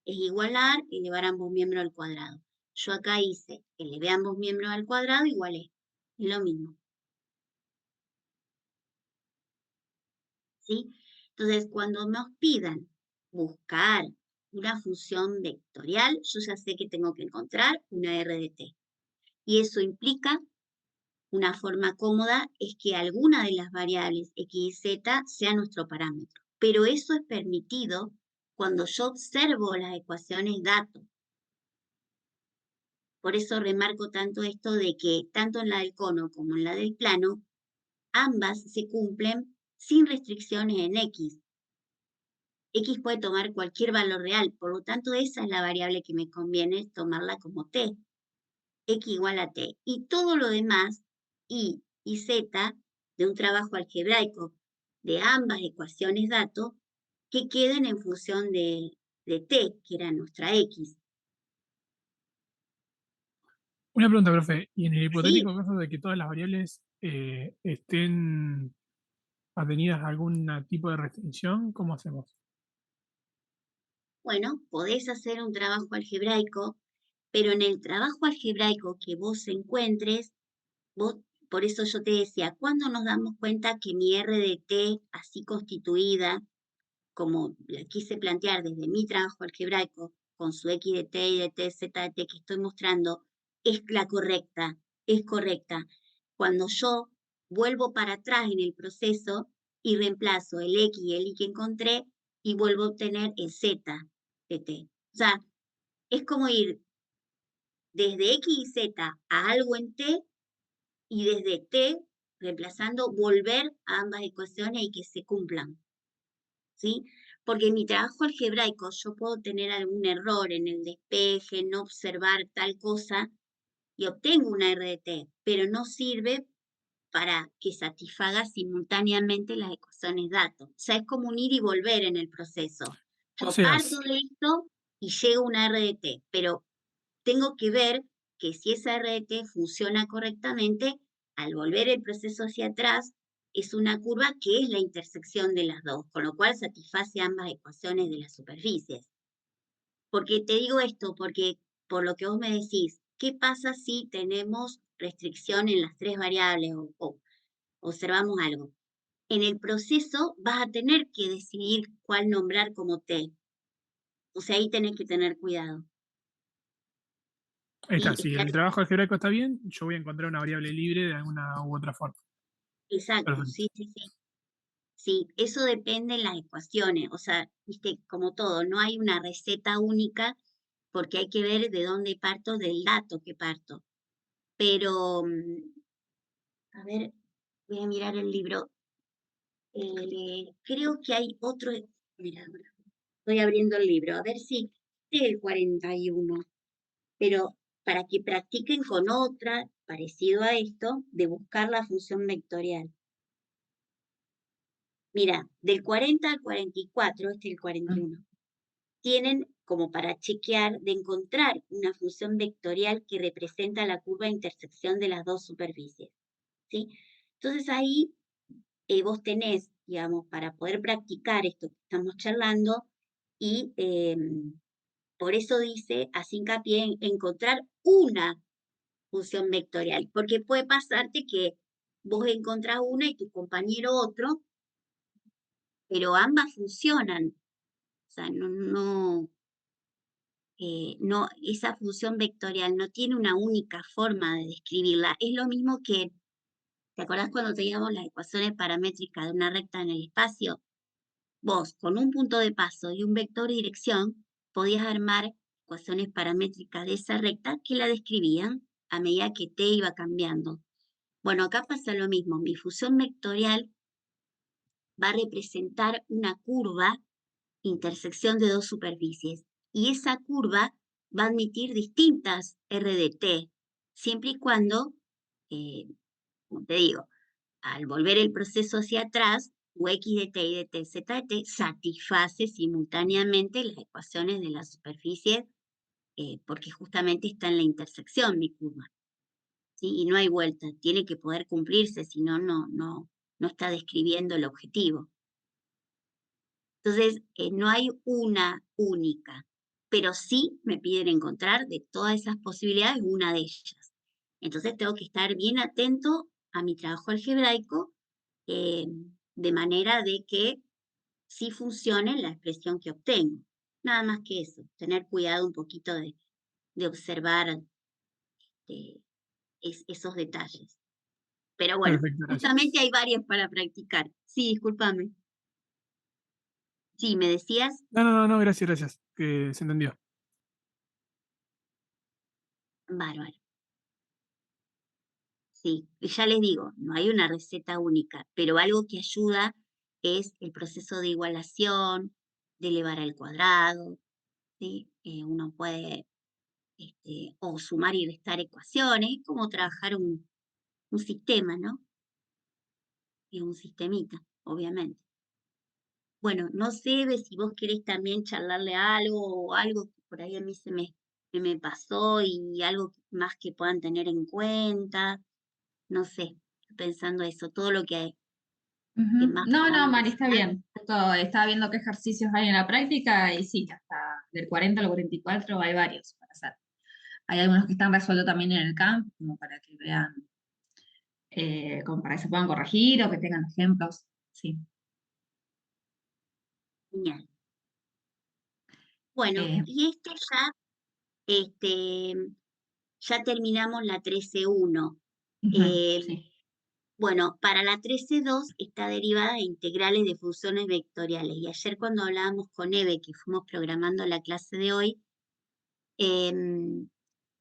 Es igualar, elevar ambos miembros al cuadrado. Yo acá hice, elevé ambos miembros al cuadrado, igualé. Es lo mismo. ¿Sí? Entonces, cuando nos pidan buscar una función vectorial, yo ya sé que tengo que encontrar una r de t. Y eso implica una forma cómoda es que alguna de las variables x y z sea nuestro parámetro. Pero eso es permitido cuando yo observo las ecuaciones datos. Por eso remarco tanto esto de que tanto en la del cono como en la del plano, ambas se cumplen sin restricciones en x. X puede tomar cualquier valor real, por lo tanto esa es la variable que me conviene tomarla como t. X igual a t. Y todo lo demás, y z, de un trabajo algebraico de ambas ecuaciones datos, que queden en función de t, que era nuestra x. Una pregunta, profe. ¿Y en el Sí, hipotético caso de que todas las variables estén atenidas a algún tipo de restricción, cómo hacemos? bueno, podés hacer un trabajo algebraico, pero en el trabajo algebraico que vos encuentres, vos, por eso yo te decía, ¿cuándo nos damos cuenta que mi R de T, así constituida, como la quise plantear desde mi trabajo algebraico, con su X de T y de T, Z de T que estoy mostrando, es la correcta, es correcta? Cuando yo vuelvo para atrás en el proceso y reemplazo el X y el Y que encontré y vuelvo a obtener el Z de T. O sea, es como ir desde X y Z a algo en T y desde T, reemplazando, volver a ambas ecuaciones y que se cumplan, ¿sí? Porque en mi trabajo algebraico yo puedo tener algún error en el despeje, no observar tal cosa y obtengo una R de T, pero no sirve para que satisfaga simultáneamente las ecuaciones datos. O sea, es como un ir y volver en el proceso. O Yo sea, parto de esto y llego a una R de T, pero tengo que ver que si esa R de T funciona correctamente, al volver el proceso hacia atrás, es una curva que es la intersección de las dos, con lo cual satisface ambas ecuaciones de las superficies. Porque te digo esto, porque por lo que vos me decís, ¿qué pasa si tenemos restricción en las tres variables o observamos algo? En el proceso vas a tener que decidir cuál nombrar como T. O sea, ahí tenés que tener cuidado. ahí está. ¿Sí? Si el trabajo algebraico está bien, yo voy a encontrar una variable libre de alguna u otra forma. Exacto, Perfecto. sí, sí, sí. Sí, eso depende en las ecuaciones. O sea, viste, como todo, no hay una receta única porque hay que ver de dónde parto, del dato que parto. Pero, a ver, voy a mirar el libro. Creo que hay otro. Mira, estoy abriendo el libro, a ver si este es el 41, pero para que practiquen con otra, parecido a esto, de buscar la función vectorial. Mira, del 40 al 44, este es el 41, tienen como para chequear, de encontrar una función vectorial que representa la curva de intersección de las dos superficies, ¿sí? Entonces ahí vos tenés, digamos, para poder practicar esto que estamos charlando, y por eso dice, hace hincapié en encontrar una función vectorial, porque puede pasarte que vos encontrás una y tu compañero otro, pero ambas funcionan. O sea, no, esa función vectorial no tiene una única forma de describirla. Es lo mismo que, ¿te acordás cuando teníamos las ecuaciones paramétricas de una recta en el espacio? Vos, con un punto de paso y un vector de dirección, podías armar ecuaciones paramétricas de esa recta que la describían a medida que t iba cambiando. Bueno, acá pasa lo mismo. Mi función vectorial va a representar una curva, intersección de dos superficies, y esa curva va a admitir distintas r de t, siempre y cuando, como te digo, al volver el proceso hacia atrás, X de t y de t, z de t, satisface simultáneamente las ecuaciones de la superficie, porque justamente está en la intersección mi curva, ¿sí? Y no hay vuelta, tiene que poder cumplirse, si no, no está describiendo el objetivo. Entonces, no hay una única, pero sí me piden encontrar de todas esas posibilidades una de ellas. Entonces tengo que estar bien atento a mi trabajo algebraico, de manera de que sí funcione la expresión que obtengo. Nada más que eso, tener cuidado un poquito de observar esos detalles. Pero bueno, Perfecto, justamente gracias. hay varias para practicar. Sí, discúlpame. Sí, me decías, No, gracias, gracias. Que se entendió. bárbaro. Sí, y ya les digo, no hay una receta única, pero algo que ayuda es el proceso de igualación, de elevar al cuadrado, ¿sí? Uno puede o sumar y restar ecuaciones, es como trabajar un sistema, ¿no? Es un sistemita, obviamente. Bueno, no sé, Eve, si vos querés también charlarle algo o algo que por ahí a mí se me pasó y algo más que puedan tener en cuenta, no sé, pensando eso, todo lo que Ujú. más No, podamos Mari, está hacer. bien. Justo estaba viendo qué ejercicios hay en la práctica y sí, hasta del 40 al 44 hay varios para hacer. Hay algunos que están resueltos también en el camp, como para que vean, como para que se puedan corregir o que tengan ejemplos. Sí. Genial. Bueno, Eh, y este, ya terminamos la 13.1. ujú, Eh, sí. bueno, para la 13.2 está derivada de integrales de funciones vectoriales. Y ayer cuando hablábamos con Eve, que fuimos programando la clase de hoy, em,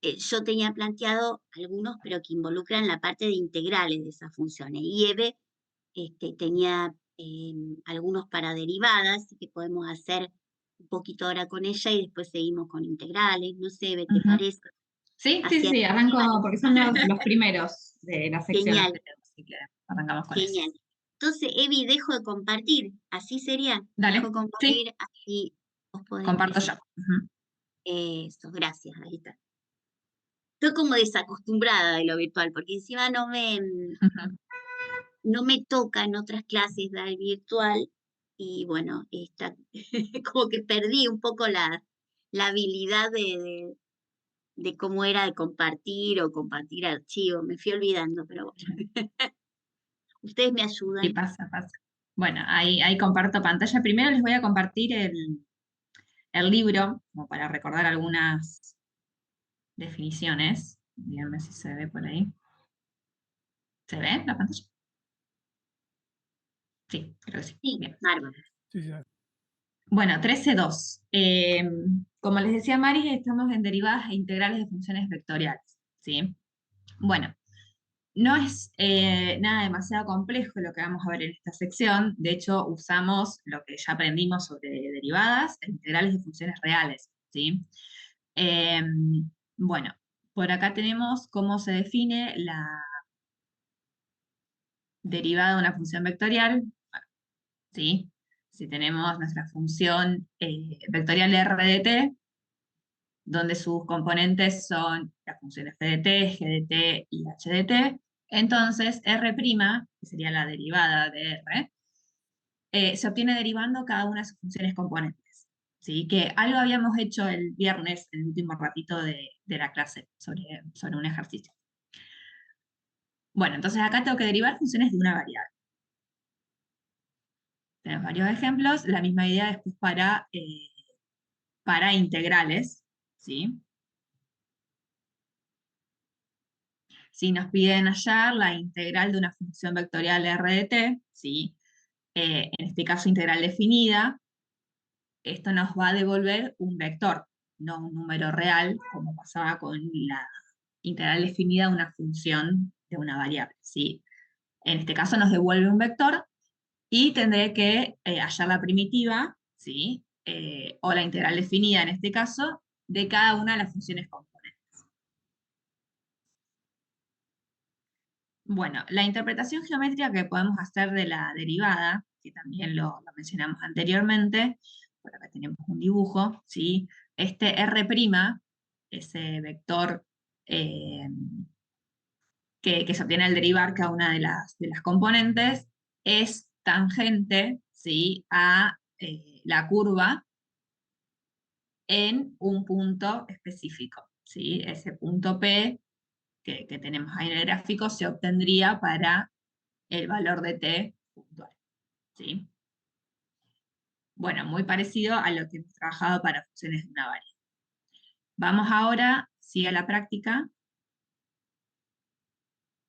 yo tenía planteado algunos, pero que involucran la parte de integrales de esas funciones. Y Eve tenía algunos para derivadas, así que podemos hacer un poquito ahora con ella y después seguimos con integrales. No sé, Eve, ¿te Ujú. parece? Sí, sí, Así sí, arranco arrancamos. porque son los primeros de las secciones Genial, que tenemos, así que arrancamos con eso. genial. Entonces, Evi, dejo de compartir. Así sería. Dejo Dale, de sí, compartir, así vos podés comparto yo. presentar. Ujú. Eso, gracias, ahí está. Estoy como desacostumbrada de lo virtual, porque encima no me toca en otras clases dar virtual y bueno, como que perdí un poco la habilidad de cómo era de compartir o compartir archivos. Me fui olvidando, pero bueno, ustedes me Sí, ayudan. pasa. Bueno, ahí comparto pantalla. Primero les voy a compartir el libro, como para recordar algunas definiciones. Díganme si se ve por ahí. ¿Se ve la pantalla? Sí, creo que sí. Sí, Bien. bárbaro. Sí, sí. Bueno, 13.2. Como les decía Mari, estamos en derivadas e integrales de funciones vectoriales. ¿Sí? Bueno, no es nada demasiado complejo lo que vamos a ver en esta sección. De hecho, usamos lo que ya aprendimos sobre derivadas e integrales de funciones reales. ¿Sí? Eh, bueno, por acá tenemos cómo se define la derivada de una función vectorial. ¿Sí? Si tenemos nuestra función vectorial de R de t, donde sus componentes son las funciones f de t, g de t y h de t, entonces R', que sería la derivada de R, se obtiene derivando cada una de sus funciones componentes. ¿Sí? Que algo habíamos hecho el viernes, el último ratito de la clase, sobre un ejercicio. Bueno, entonces acá tengo que derivar funciones de una variable. Tenemos varios ejemplos, la misma idea después para integrales, ¿sí? Si nos piden hallar la integral de una función vectorial R de t, ¿sí? En este caso integral definida, esto nos va a devolver un vector, no un número real, como pasaba con la integral definida de una función de una variable, ¿sí? En este caso nos devuelve un vector y tendré que hallar la primitiva, ¿sí? O la integral definida en este caso, de cada una de las funciones componentes. Bueno, la interpretación geométrica que podemos hacer de la derivada, que también lo mencionamos anteriormente, por acá tenemos un dibujo, ¿sí? Este R', ese vector eh, que se obtiene al derivar cada una de las componentes, es tangente, ¿sí? A la curva en un punto específico, ¿sí? Ese punto P que tenemos ahí en el gráfico se obtendría para el valor de t puntual, ¿sí? Bueno, muy parecido a lo que hemos trabajado para funciones de una variable. Vamos ahora, sí, a la práctica.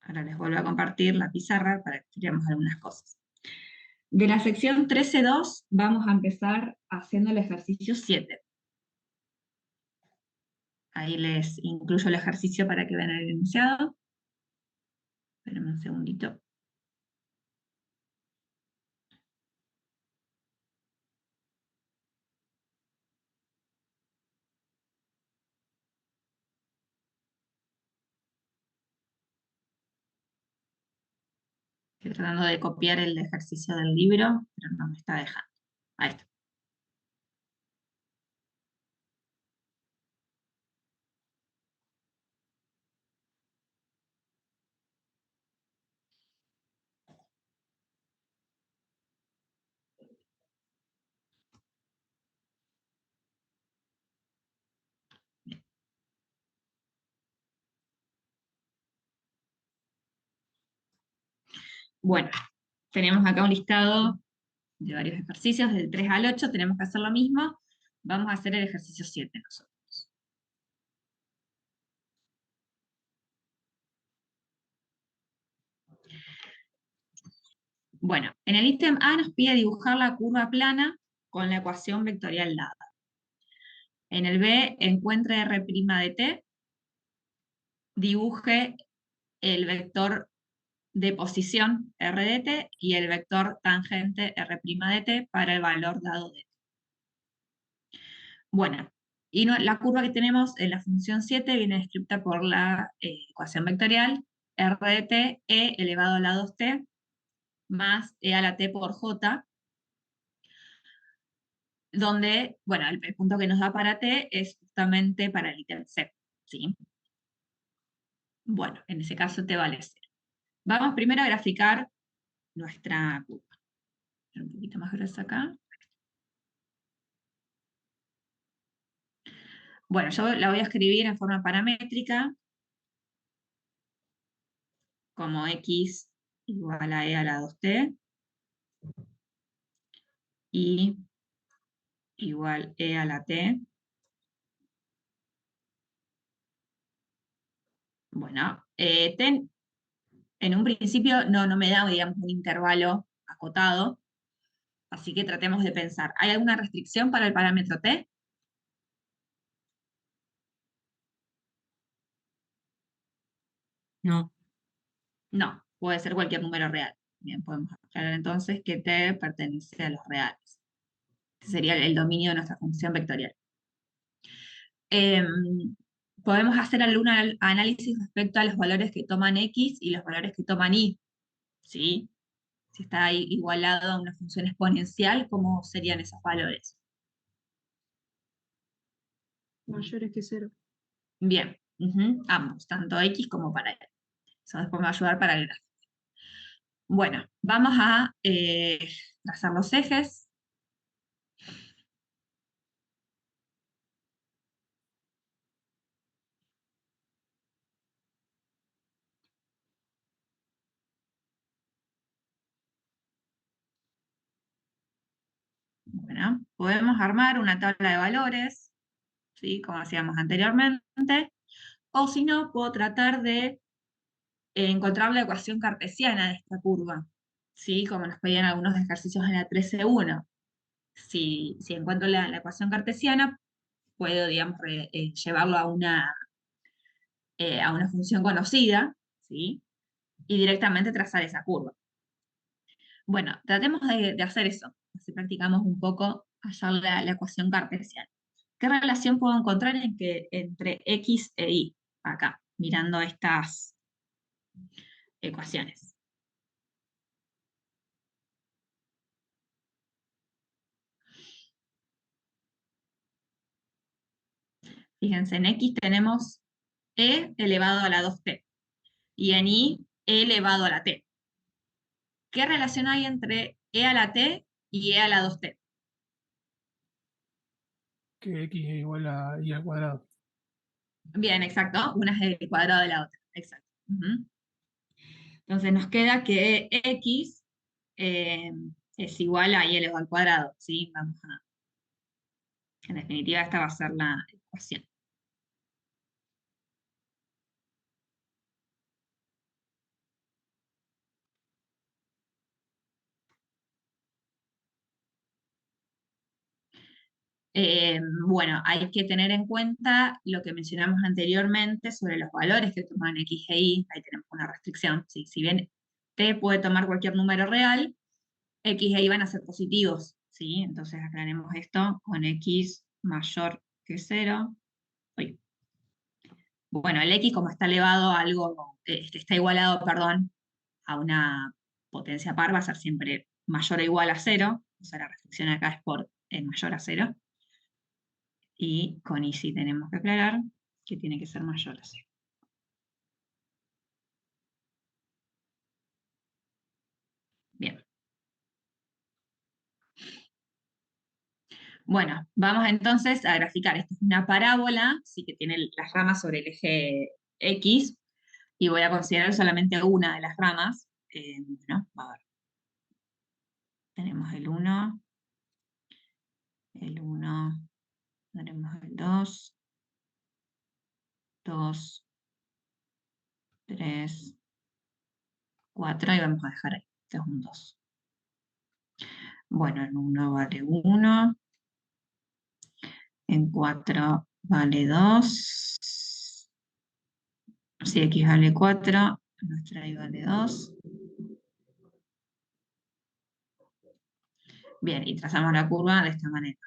Ahora les vuelvo a compartir la pizarra para que veamos algunas cosas. De la sección 13.2 vamos a empezar haciendo el ejercicio 7. Ahí les incluyo el ejercicio para que vean el enunciado. Espérenme un segundito. Estoy tratando de copiar el ejercicio del libro, pero no me está dejando. Ahí está. Bueno, tenemos acá un listado de varios ejercicios, del 3 al 8, tenemos que hacer lo mismo. Vamos a hacer el ejercicio 7 nosotros. Bueno, en el ítem A nos pide dibujar la curva plana con la ecuación vectorial dada. En el B, encuentre R' de t, dibuje el vector de posición R de t y el vector tangente R' de t para el valor dado de t. Bueno, y la curva que tenemos en la función 7 viene descrita por la ecuación vectorial R de t, e elevado a la 2t, más e a la t por j, donde, bueno, el punto que nos da para t es justamente para el ítem C, ¿sí? Bueno, en ese caso t vale 0. Vamos primero a graficar nuestra curva. Un poquito más gruesa acá. Bueno, yo la voy a escribir en forma paramétrica, como x igual a e a la 2t, y igual e a la t. Bueno, en un principio no me da, digamos, un intervalo acotado, así que tratemos de pensar. ¿Hay alguna restricción para el parámetro t? No. No, puede ser cualquier número real. Bien, podemos aclarar entonces que t pertenece a los reales. Este sería el dominio de nuestra función vectorial. Podemos hacer algún análisis respecto a los valores que toman x y los valores que toman y. ¿Sí? Si está ahí igualado a una función exponencial, ¿cómo serían esos valores? Mayores que 0. Bien, ambos, tanto X como para Y. Eso después me va a ayudar para el gráfico. Bueno, vamos a trazar los ejes. Bueno, podemos armar una tabla de valores, ¿sí? Como hacíamos anteriormente, o si no, puedo tratar de encontrar la ecuación cartesiana de esta curva, ¿sí? Como nos pedían algunos ejercicios en la 13.1. Si encuentro la ecuación cartesiana, puedo, digamos, llevarlo a una función conocida, ¿sí? Y directamente trazar esa curva. Bueno, tratemos de hacer eso. Así practicamos un poco hallar la ecuación cartesiana. ¿Qué relación puedo encontrar entre X e Y? Acá, mirando estas ecuaciones. Fíjense, en X tenemos E elevado a la 2t y en Y E elevado a la t. ¿Qué relación hay entre E a la t y E a la 2t? Que X es igual a Y al cuadrado. Bien, exacto. Una es el cuadrado de la otra. Exacto. Entonces nos queda que X eh, es igual a Y elevado al cuadrado, ¿sí? En definitiva, esta va a ser la ecuación. Bueno, hay que tener en cuenta lo que mencionamos anteriormente sobre los valores que toman X e Y. Ahí tenemos una restricción, ¿sí? Si bien T puede tomar cualquier número real, X e Y van a ser positivos, ¿sí? Entonces aclaremos esto con X mayor que 0. Uy. Bueno, el X como está elevado a algo, está igualado, perdón, a una potencia par, va a ser siempre mayor o igual a 0. O sea, la restricción acá es por mayor a 0. Y con Y sí tenemos que aclarar que tiene que ser mayor a 0. Bien. Bueno, vamos entonces a graficar. Esta es una parábola, sí que tiene las ramas sobre el eje X, y voy a considerar solamente una de las ramas. Bueno, a ver. Tenemos el 1, tenemos el 2, 2, 3, 4, y vamos a dejar ahí, que es un 2. Bueno, en 1 vale 1, en 4 vale 2, si X vale 4, nuestra Y vale 2. Bien, y trazamos la curva de esta manera.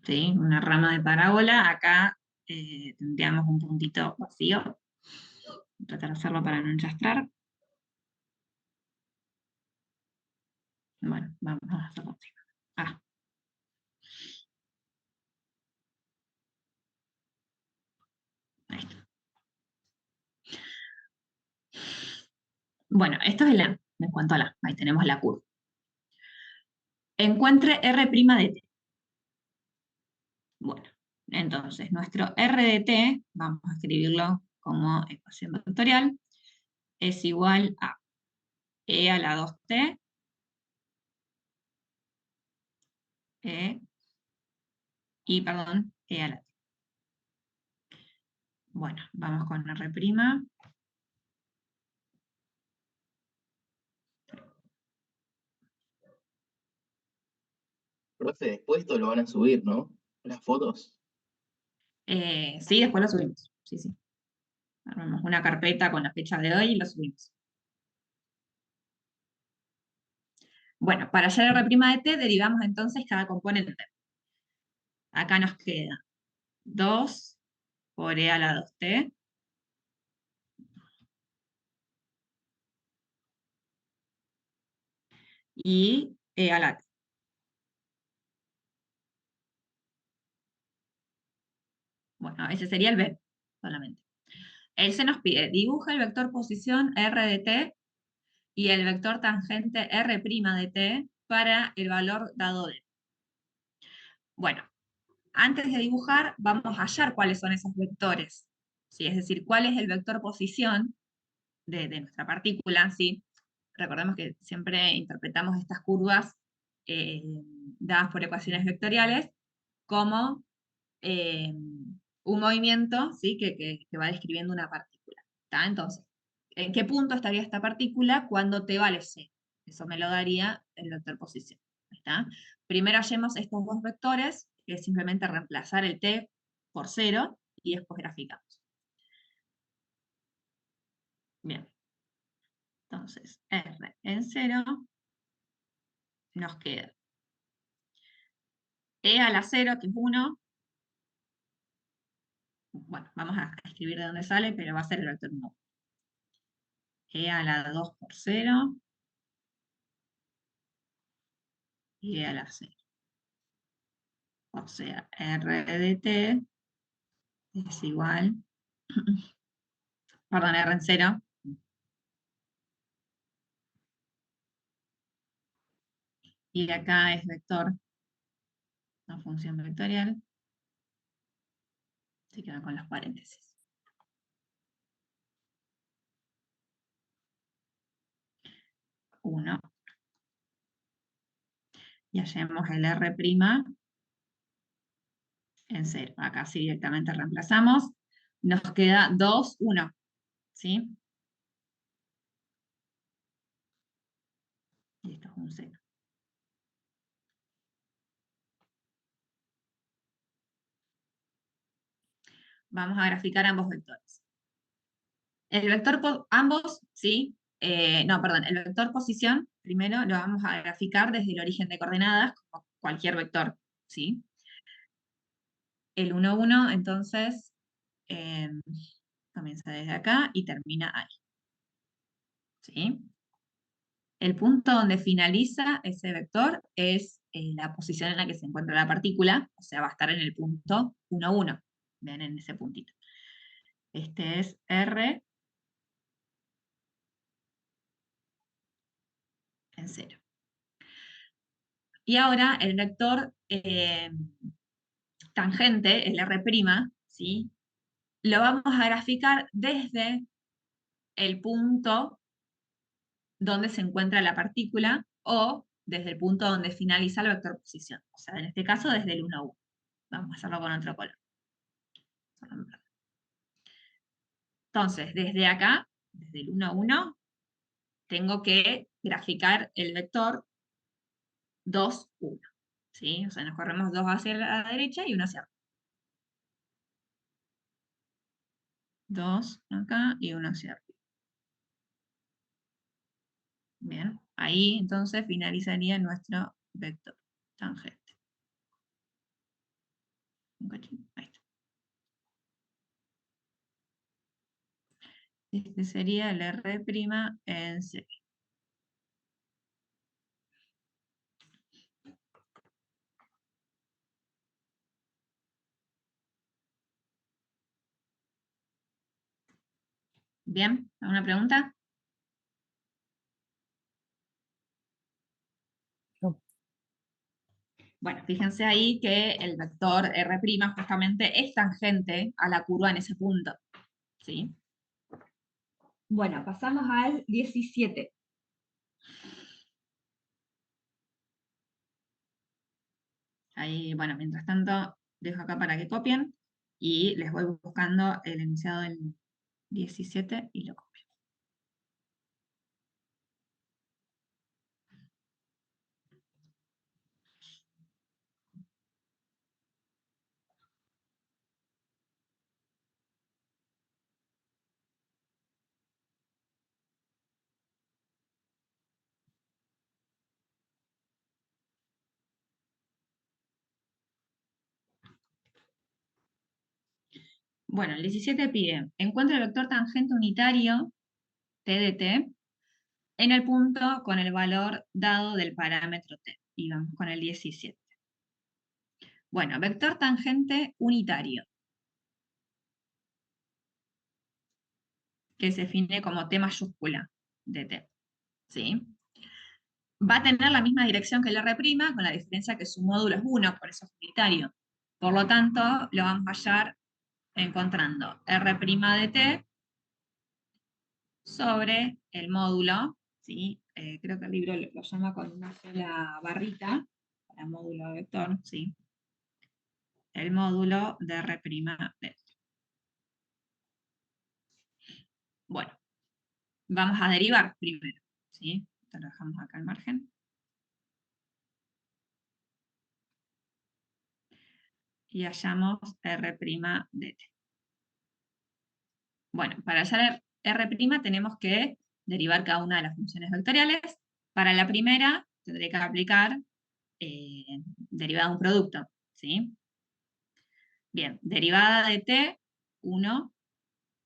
¿Sí? Una rama de parábola, acá tendríamos un puntito vacío. Voy a tratar de hacerlo para no enchastrar. Bueno, vamos a hacerlo así. Ahí está. Bueno, esto es el M, en cuanto a la, ahí tenemos la curva. Encuentre R' de t. Bueno, entonces nuestro R de t, vamos a escribirlo como ecuación vectorial, es igual a E a la 2t, perdón, E a la t. Bueno, vamos con R'. Profe, después esto lo van a subir, ¿no? Las fotos. Sí, después lo subimos. Sí, sí. Armamos una carpeta con la fecha de hoy y lo subimos. Bueno, para hallar R' de t, derivamos entonces cada componente. Acá nos queda 2 por E a la 2t, y E a la T. Bueno, ese sería el B solamente. Él se nos pide, dibuja el vector posición R de T y el vector tangente R' de T para el valor dado D. Bueno, antes de dibujar, vamos a hallar cuáles son esos vectores. ¿Sí? Es decir, cuál es el vector posición de nuestra partícula. ¿Sí? Recordemos que siempre interpretamos estas curvas eh, dadas por ecuaciones vectoriales como un movimiento, ¿sí? que va describiendo una partícula. ¿Está? Entonces, ¿en qué punto estaría esta partícula cuando t vale 0? Eso me lo daría el vector posición. ¿Está? Primero hallemos estos dos vectores, que es simplemente reemplazar el t por 0 y después graficamos. Bien. Entonces, R en 0 nos queda E a la 0, que es 1. Bueno, vamos a escribir de dónde sale, pero va a ser el vector 1. E a la 2 por 0 y E a la 0. O sea, R de T es igual, perdón, R en 0. Y acá es vector, una función vectorial. Se queda con los paréntesis. 1. Y hallemos el R' en 0. Acá sí directamente reemplazamos. Nos queda 2, 1. ¿Sí? Y esto es un 0. Vamos a graficar ambos vectores. El vector, ambos, ¿sí? No, perdón, el vector posición, primero lo vamos a graficar desde el origen de coordenadas, como cualquier vector, ¿sí? El 1, 1, entonces, comienza desde acá y termina ahí. ¿Sí? El punto donde finaliza ese vector es la posición en la que se encuentra la partícula, o sea, va a estar en el punto 1, 1. Vean en ese puntito. Este es R en 0. Y ahora el vector tangente, el R', ¿sí? Lo vamos a graficar desde el punto donde se encuentra la partícula o desde el punto donde finaliza el vector posición. O sea, en este caso desde el 1, 1. Vamos a hacerlo con otro color. Entonces, desde acá, desde el 1, 1, tengo que graficar el vector 2, 1. ¿Sí? O sea, nos corremos 2 hacia la derecha y 1 hacia arriba. 2 acá y 1 hacia arriba. Bien, ahí entonces finalizaría nuestro vector tangente. Ahí está. Este sería el R' en C. Bien, ¿alguna pregunta? No. Bueno, fíjense ahí que el vector R' justamente es tangente a la curva en ese punto. ¿Sí? Bueno, pasamos al 17. Ahí, bueno, mientras tanto, dejo acá para que copien y les voy buscando el enunciado del 17 y lo copio. Bueno, el 17 pide, encuentra el vector tangente unitario, T de T, en el punto con el valor dado del parámetro t. Y vamos con el 17. Bueno, vector tangente unitario, que se define como t mayúscula de t. ¿Sí? Va a tener la misma dirección que el R', con la diferencia que su módulo es 1, por eso es unitario. Por lo tanto, lo vamos a hallar encontrando R' de t sobre el módulo, ¿sí? Creo que el libro lo llama con una sola barrita, para módulo de vector, ¿sí? El módulo de R' de t. Bueno, vamos a derivar primero, ¿sí? Esto lo dejamos acá al margen. Y hallamos R' de t. Bueno, para hallar R' tenemos que derivar cada una de las funciones vectoriales. Para la primera tendré que aplicar derivada de un producto, ¿sí? Bien, derivada de t, 1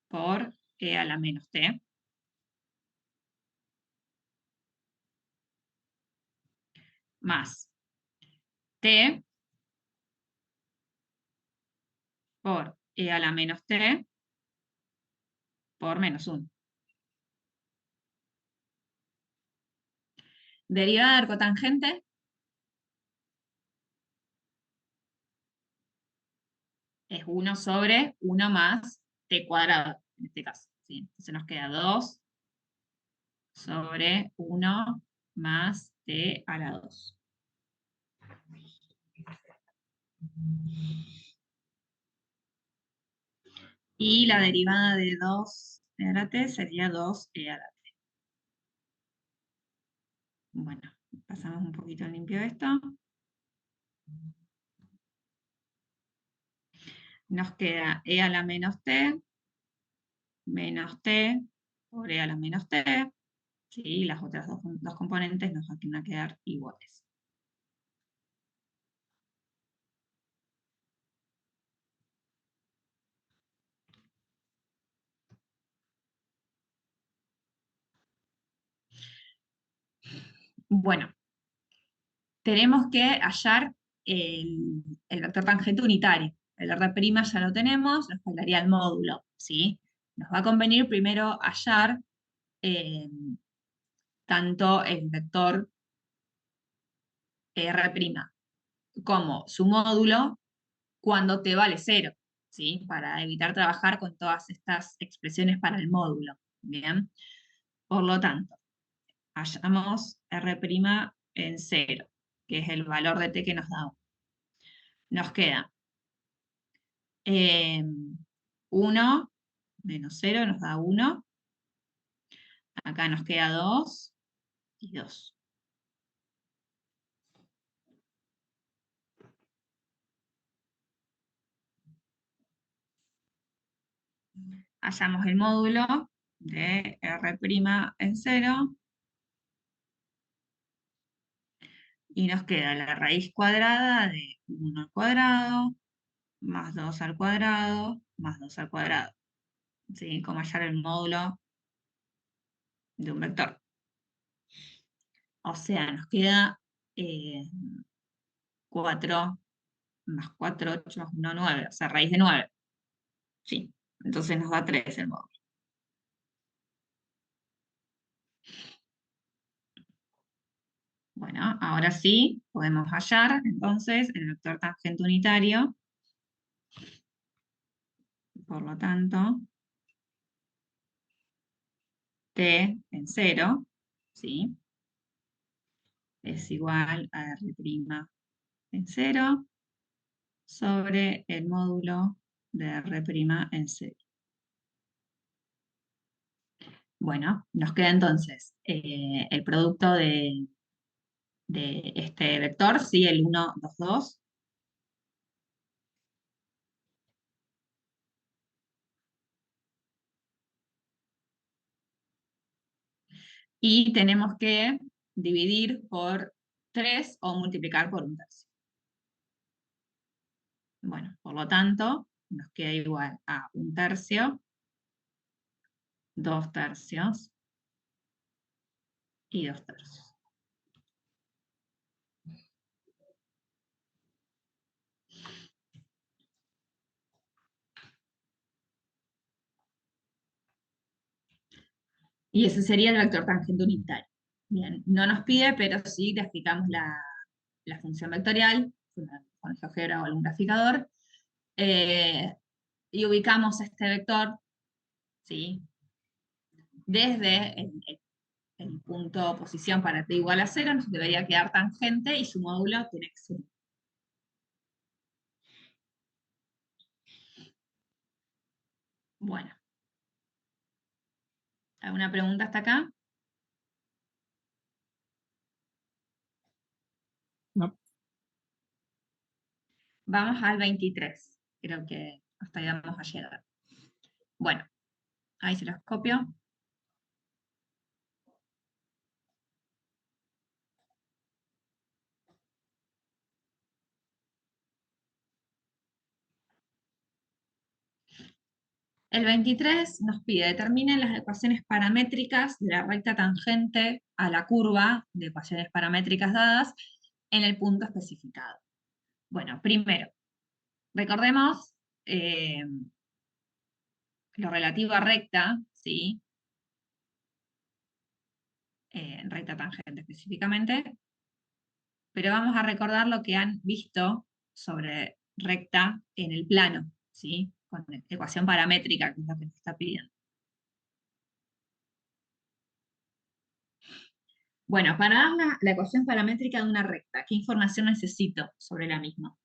por e a la menos t. Más t por e a la menos t por menos 1. Derivada de arcotangente es 1 sobre 1 más t cuadrado, en este caso, ¿sí? Entonces nos queda 2 sobre 1 más t a la 2. Y la derivada de 2e a la t sería 2e a la t. Bueno, pasamos un poquito en limpio esto. Nos queda e a la menos t por e a la menos t. ¿Sí? Las otras dos componentes nos van a quedar iguales. Bueno, tenemos que hallar el vector tangente unitario. El R' ya lo tenemos, nos faltaría el módulo, ¿sí? Nos va a convenir primero hallar tanto el vector R' como su módulo cuando t vale 0, ¿sí? Para evitar trabajar con todas estas expresiones para el módulo, ¿bien? Por lo tanto, hallamos R' en 0, que es el valor de t que nos da. Nos queda 1 menos 0 nos da 1. Acá nos queda 2 y 2. Hallamos el módulo de R' en 0. Y nos queda la raíz cuadrada de 1 al cuadrado, más 2 al cuadrado, más 2 al cuadrado. ¿Sí? Como hallar el módulo de un vector. O sea, nos queda 4 más 4, 8 más 1, 9. O sea, raíz de 9. Sí. Entonces nos da 3 el módulo. Bueno, ahora sí podemos hallar entonces el vector tangente unitario. Por lo tanto, t en 0, ¿sí? Es igual a R' en 0 sobre el módulo de R' en 0. Bueno, nos queda entonces el producto de este vector, ¿sí? El 1, 2, 2. Y tenemos que dividir por 3 o multiplicar por 1/3. Bueno, por lo tanto, nos queda igual a 1/3, 2/3, y 2/3. Y ese sería el vector tangente unitario. Bien, no nos pide, pero sí graficamos la función vectorial con el GeoGebra o algún graficador, y ubicamos este vector, ¿sí? Desde el punto posición para t igual a 0, nos debería quedar tangente y su módulo tiene que ser 1. Bueno, ¿alguna pregunta hasta acá? No, Vamos al 23. Creo que hasta ahí vamos a llegar. Bueno, ahí se los copio. El 23 nos pide determinen las ecuaciones paramétricas de la recta tangente a la curva de ecuaciones paramétricas dadas en el punto especificado. Bueno, primero, recordemos lo relativo a recta, ¿sí? Recta tangente específicamente, pero vamos a recordar lo que han visto sobre recta en el plano, ¿sí? Con la ecuación paramétrica, que es lo que nos está pidiendo. Bueno, para dar la ecuación paramétrica de una recta, ¿qué información necesito sobre la misma?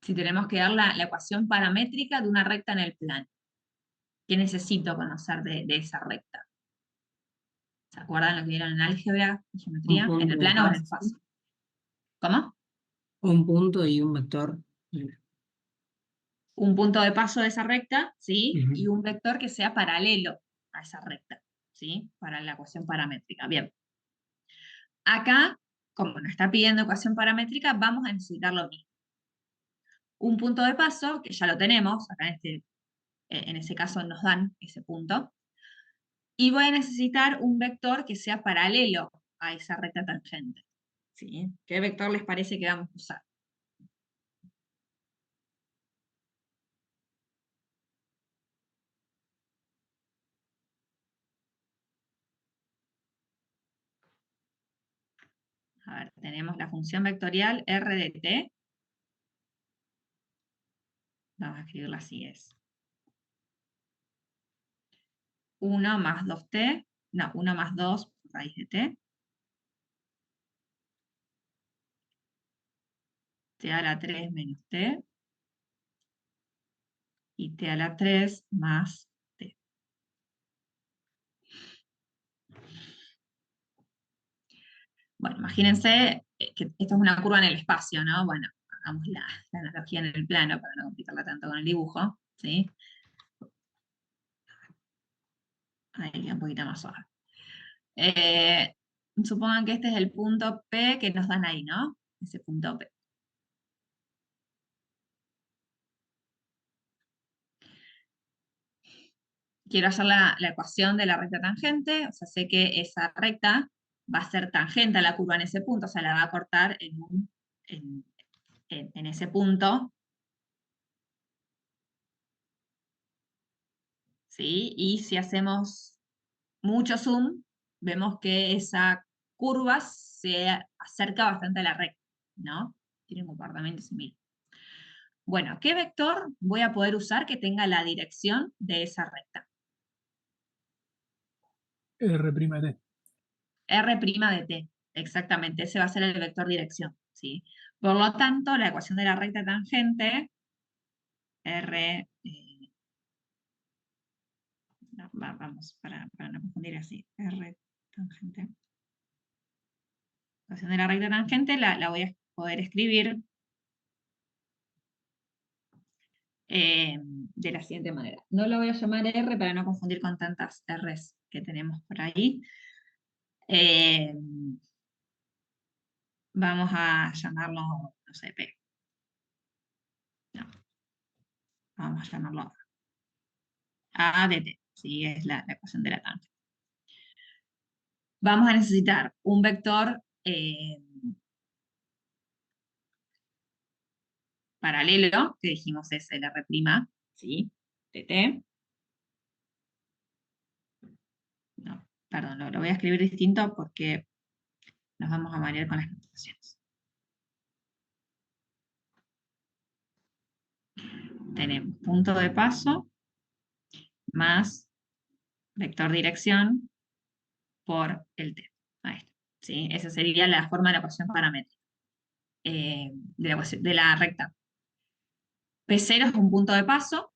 Si tenemos que dar la ecuación paramétrica de una recta en el plano, ¿qué necesito conocer de esa recta? ¿Se acuerdan lo que vieron en álgebra, en Un geometría? ¿En el punto de plano o en el paso, espacio? ¿Cómo? un punto y un vector. Un punto de paso de esa recta, ¿sí? Ujú. Y un vector que sea paralelo a esa recta, ¿sí? Para la ecuación paramétrica. Bien. Acá, como nos está pidiendo ecuación paramétrica, vamos a necesitar lo mismo. Un punto de paso, que ya lo tenemos, acá en ese caso nos dan ese punto, y voy a necesitar un vector que sea paralelo a esa recta tangente, ¿sí? ¿Qué vector les parece que vamos a usar? A ver, tenemos la función vectorial r de t. Vamos a escribirla así, es 1 más 2t, no, 1 más 2 raíz de t a la 3 menos t, y t a la 3 más t. Bueno, imagínense que esto es una curva en el espacio, ¿no? Bueno, hagamos la analogía en el plano para no complicarla tanto con el dibujo, ¿sí? Ahí queda un poquito más suave. Supongan que este es el punto P que nos dan ahí, ¿no? Ese punto P. Quiero hacer la ecuación de la recta tangente, o sea, sé que esa recta va a ser tangente a la curva en ese punto, o sea, la va a cortar en ese punto, ¿sí? Y si hacemos mucho zoom, vemos que esa curva se acerca bastante a la recta, ¿no? Tiene un comportamiento similar. Bueno, ¿qué vector voy a poder usar que tenga la dirección de esa recta? R' T. R' de t, exactamente, ese va a ser el vector dirección, ¿sí? Por lo tanto, la ecuación de la recta tangente, R, no, vamos, para no confundir así, R tangente. La ecuación de la recta tangente la voy a poder escribir de la siguiente manera. No lo voy a llamar R para no confundir con tantas Rs que tenemos por ahí. Eh, vamos a llamarlo, no sé, P. No, vamos a llamarlo A de T, ¿sí? Es la ecuación de la tangente. Vamos a necesitar un vector paralelo, que dijimos es el R', ¿sí? De T. No, perdón, lo voy a escribir distinto porque nos vamos a marear con las notaciones. Tenemos punto de paso más vector dirección por el T. Ahí está, ¿sí? Esa sería la forma de la ecuación paramétrica de la recta. P0 es un punto de paso.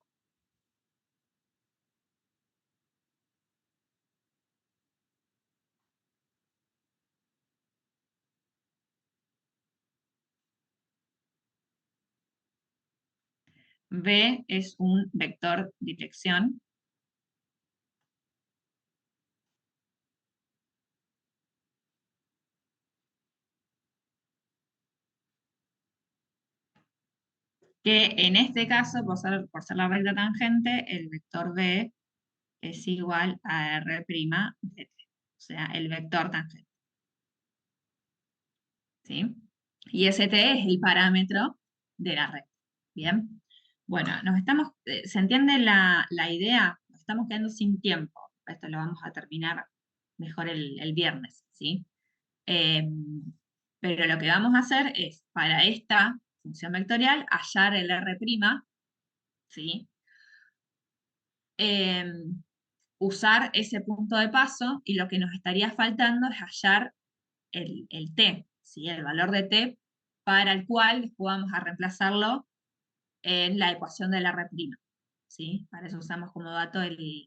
V es un vector dirección. Que en este caso, por ser la recta tangente, el vector V es igual a R' de T. O sea, el vector tangente. ¿Sí? Y ese T es el parámetro de la recta. ¿Bien? Bueno, ¿se entiende la idea? Nos estamos quedando sin tiempo. Esto lo vamos a terminar mejor el viernes, ¿sí? Pero lo que vamos a hacer es, para esta función vectorial, hallar el R', ¿sí? Usar ese punto de paso, y lo que nos estaría faltando es hallar el T, ¿sí? El valor de T para el cual después vamos a reemplazarlo en la ecuación del R', ¿sí? Para eso usamos como dato el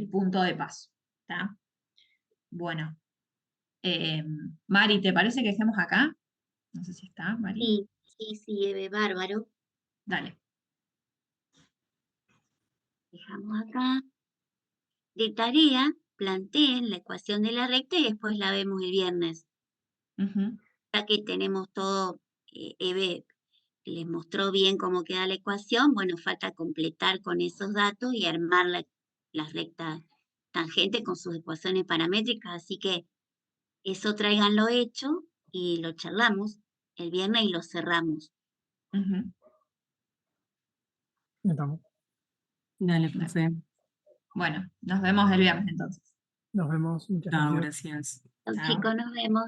punto de paso, ¿está? Bueno, Mari, ¿te parece que dejemos acá? No sé si está, Mari. Sí, sí, sí, Eve, bárbaro. Dale. Dejamos acá. De tarea, planteen la ecuación de la recta y después la vemos el viernes. Ujú. Ya que tenemos todo, Eve les mostró bien cómo queda la ecuación, bueno, falta completar con esos datos y armar la recta tangente con sus ecuaciones paramétricas, así que eso tráiganlo hecho y lo charlamos el viernes y lo cerramos. Ujú. Estamos. Dale, profe. Bueno, nos vemos el viernes entonces. Nos vemos. Muchas Chao, gracias. gracias. Chau, Chao. chicos, nos vemos.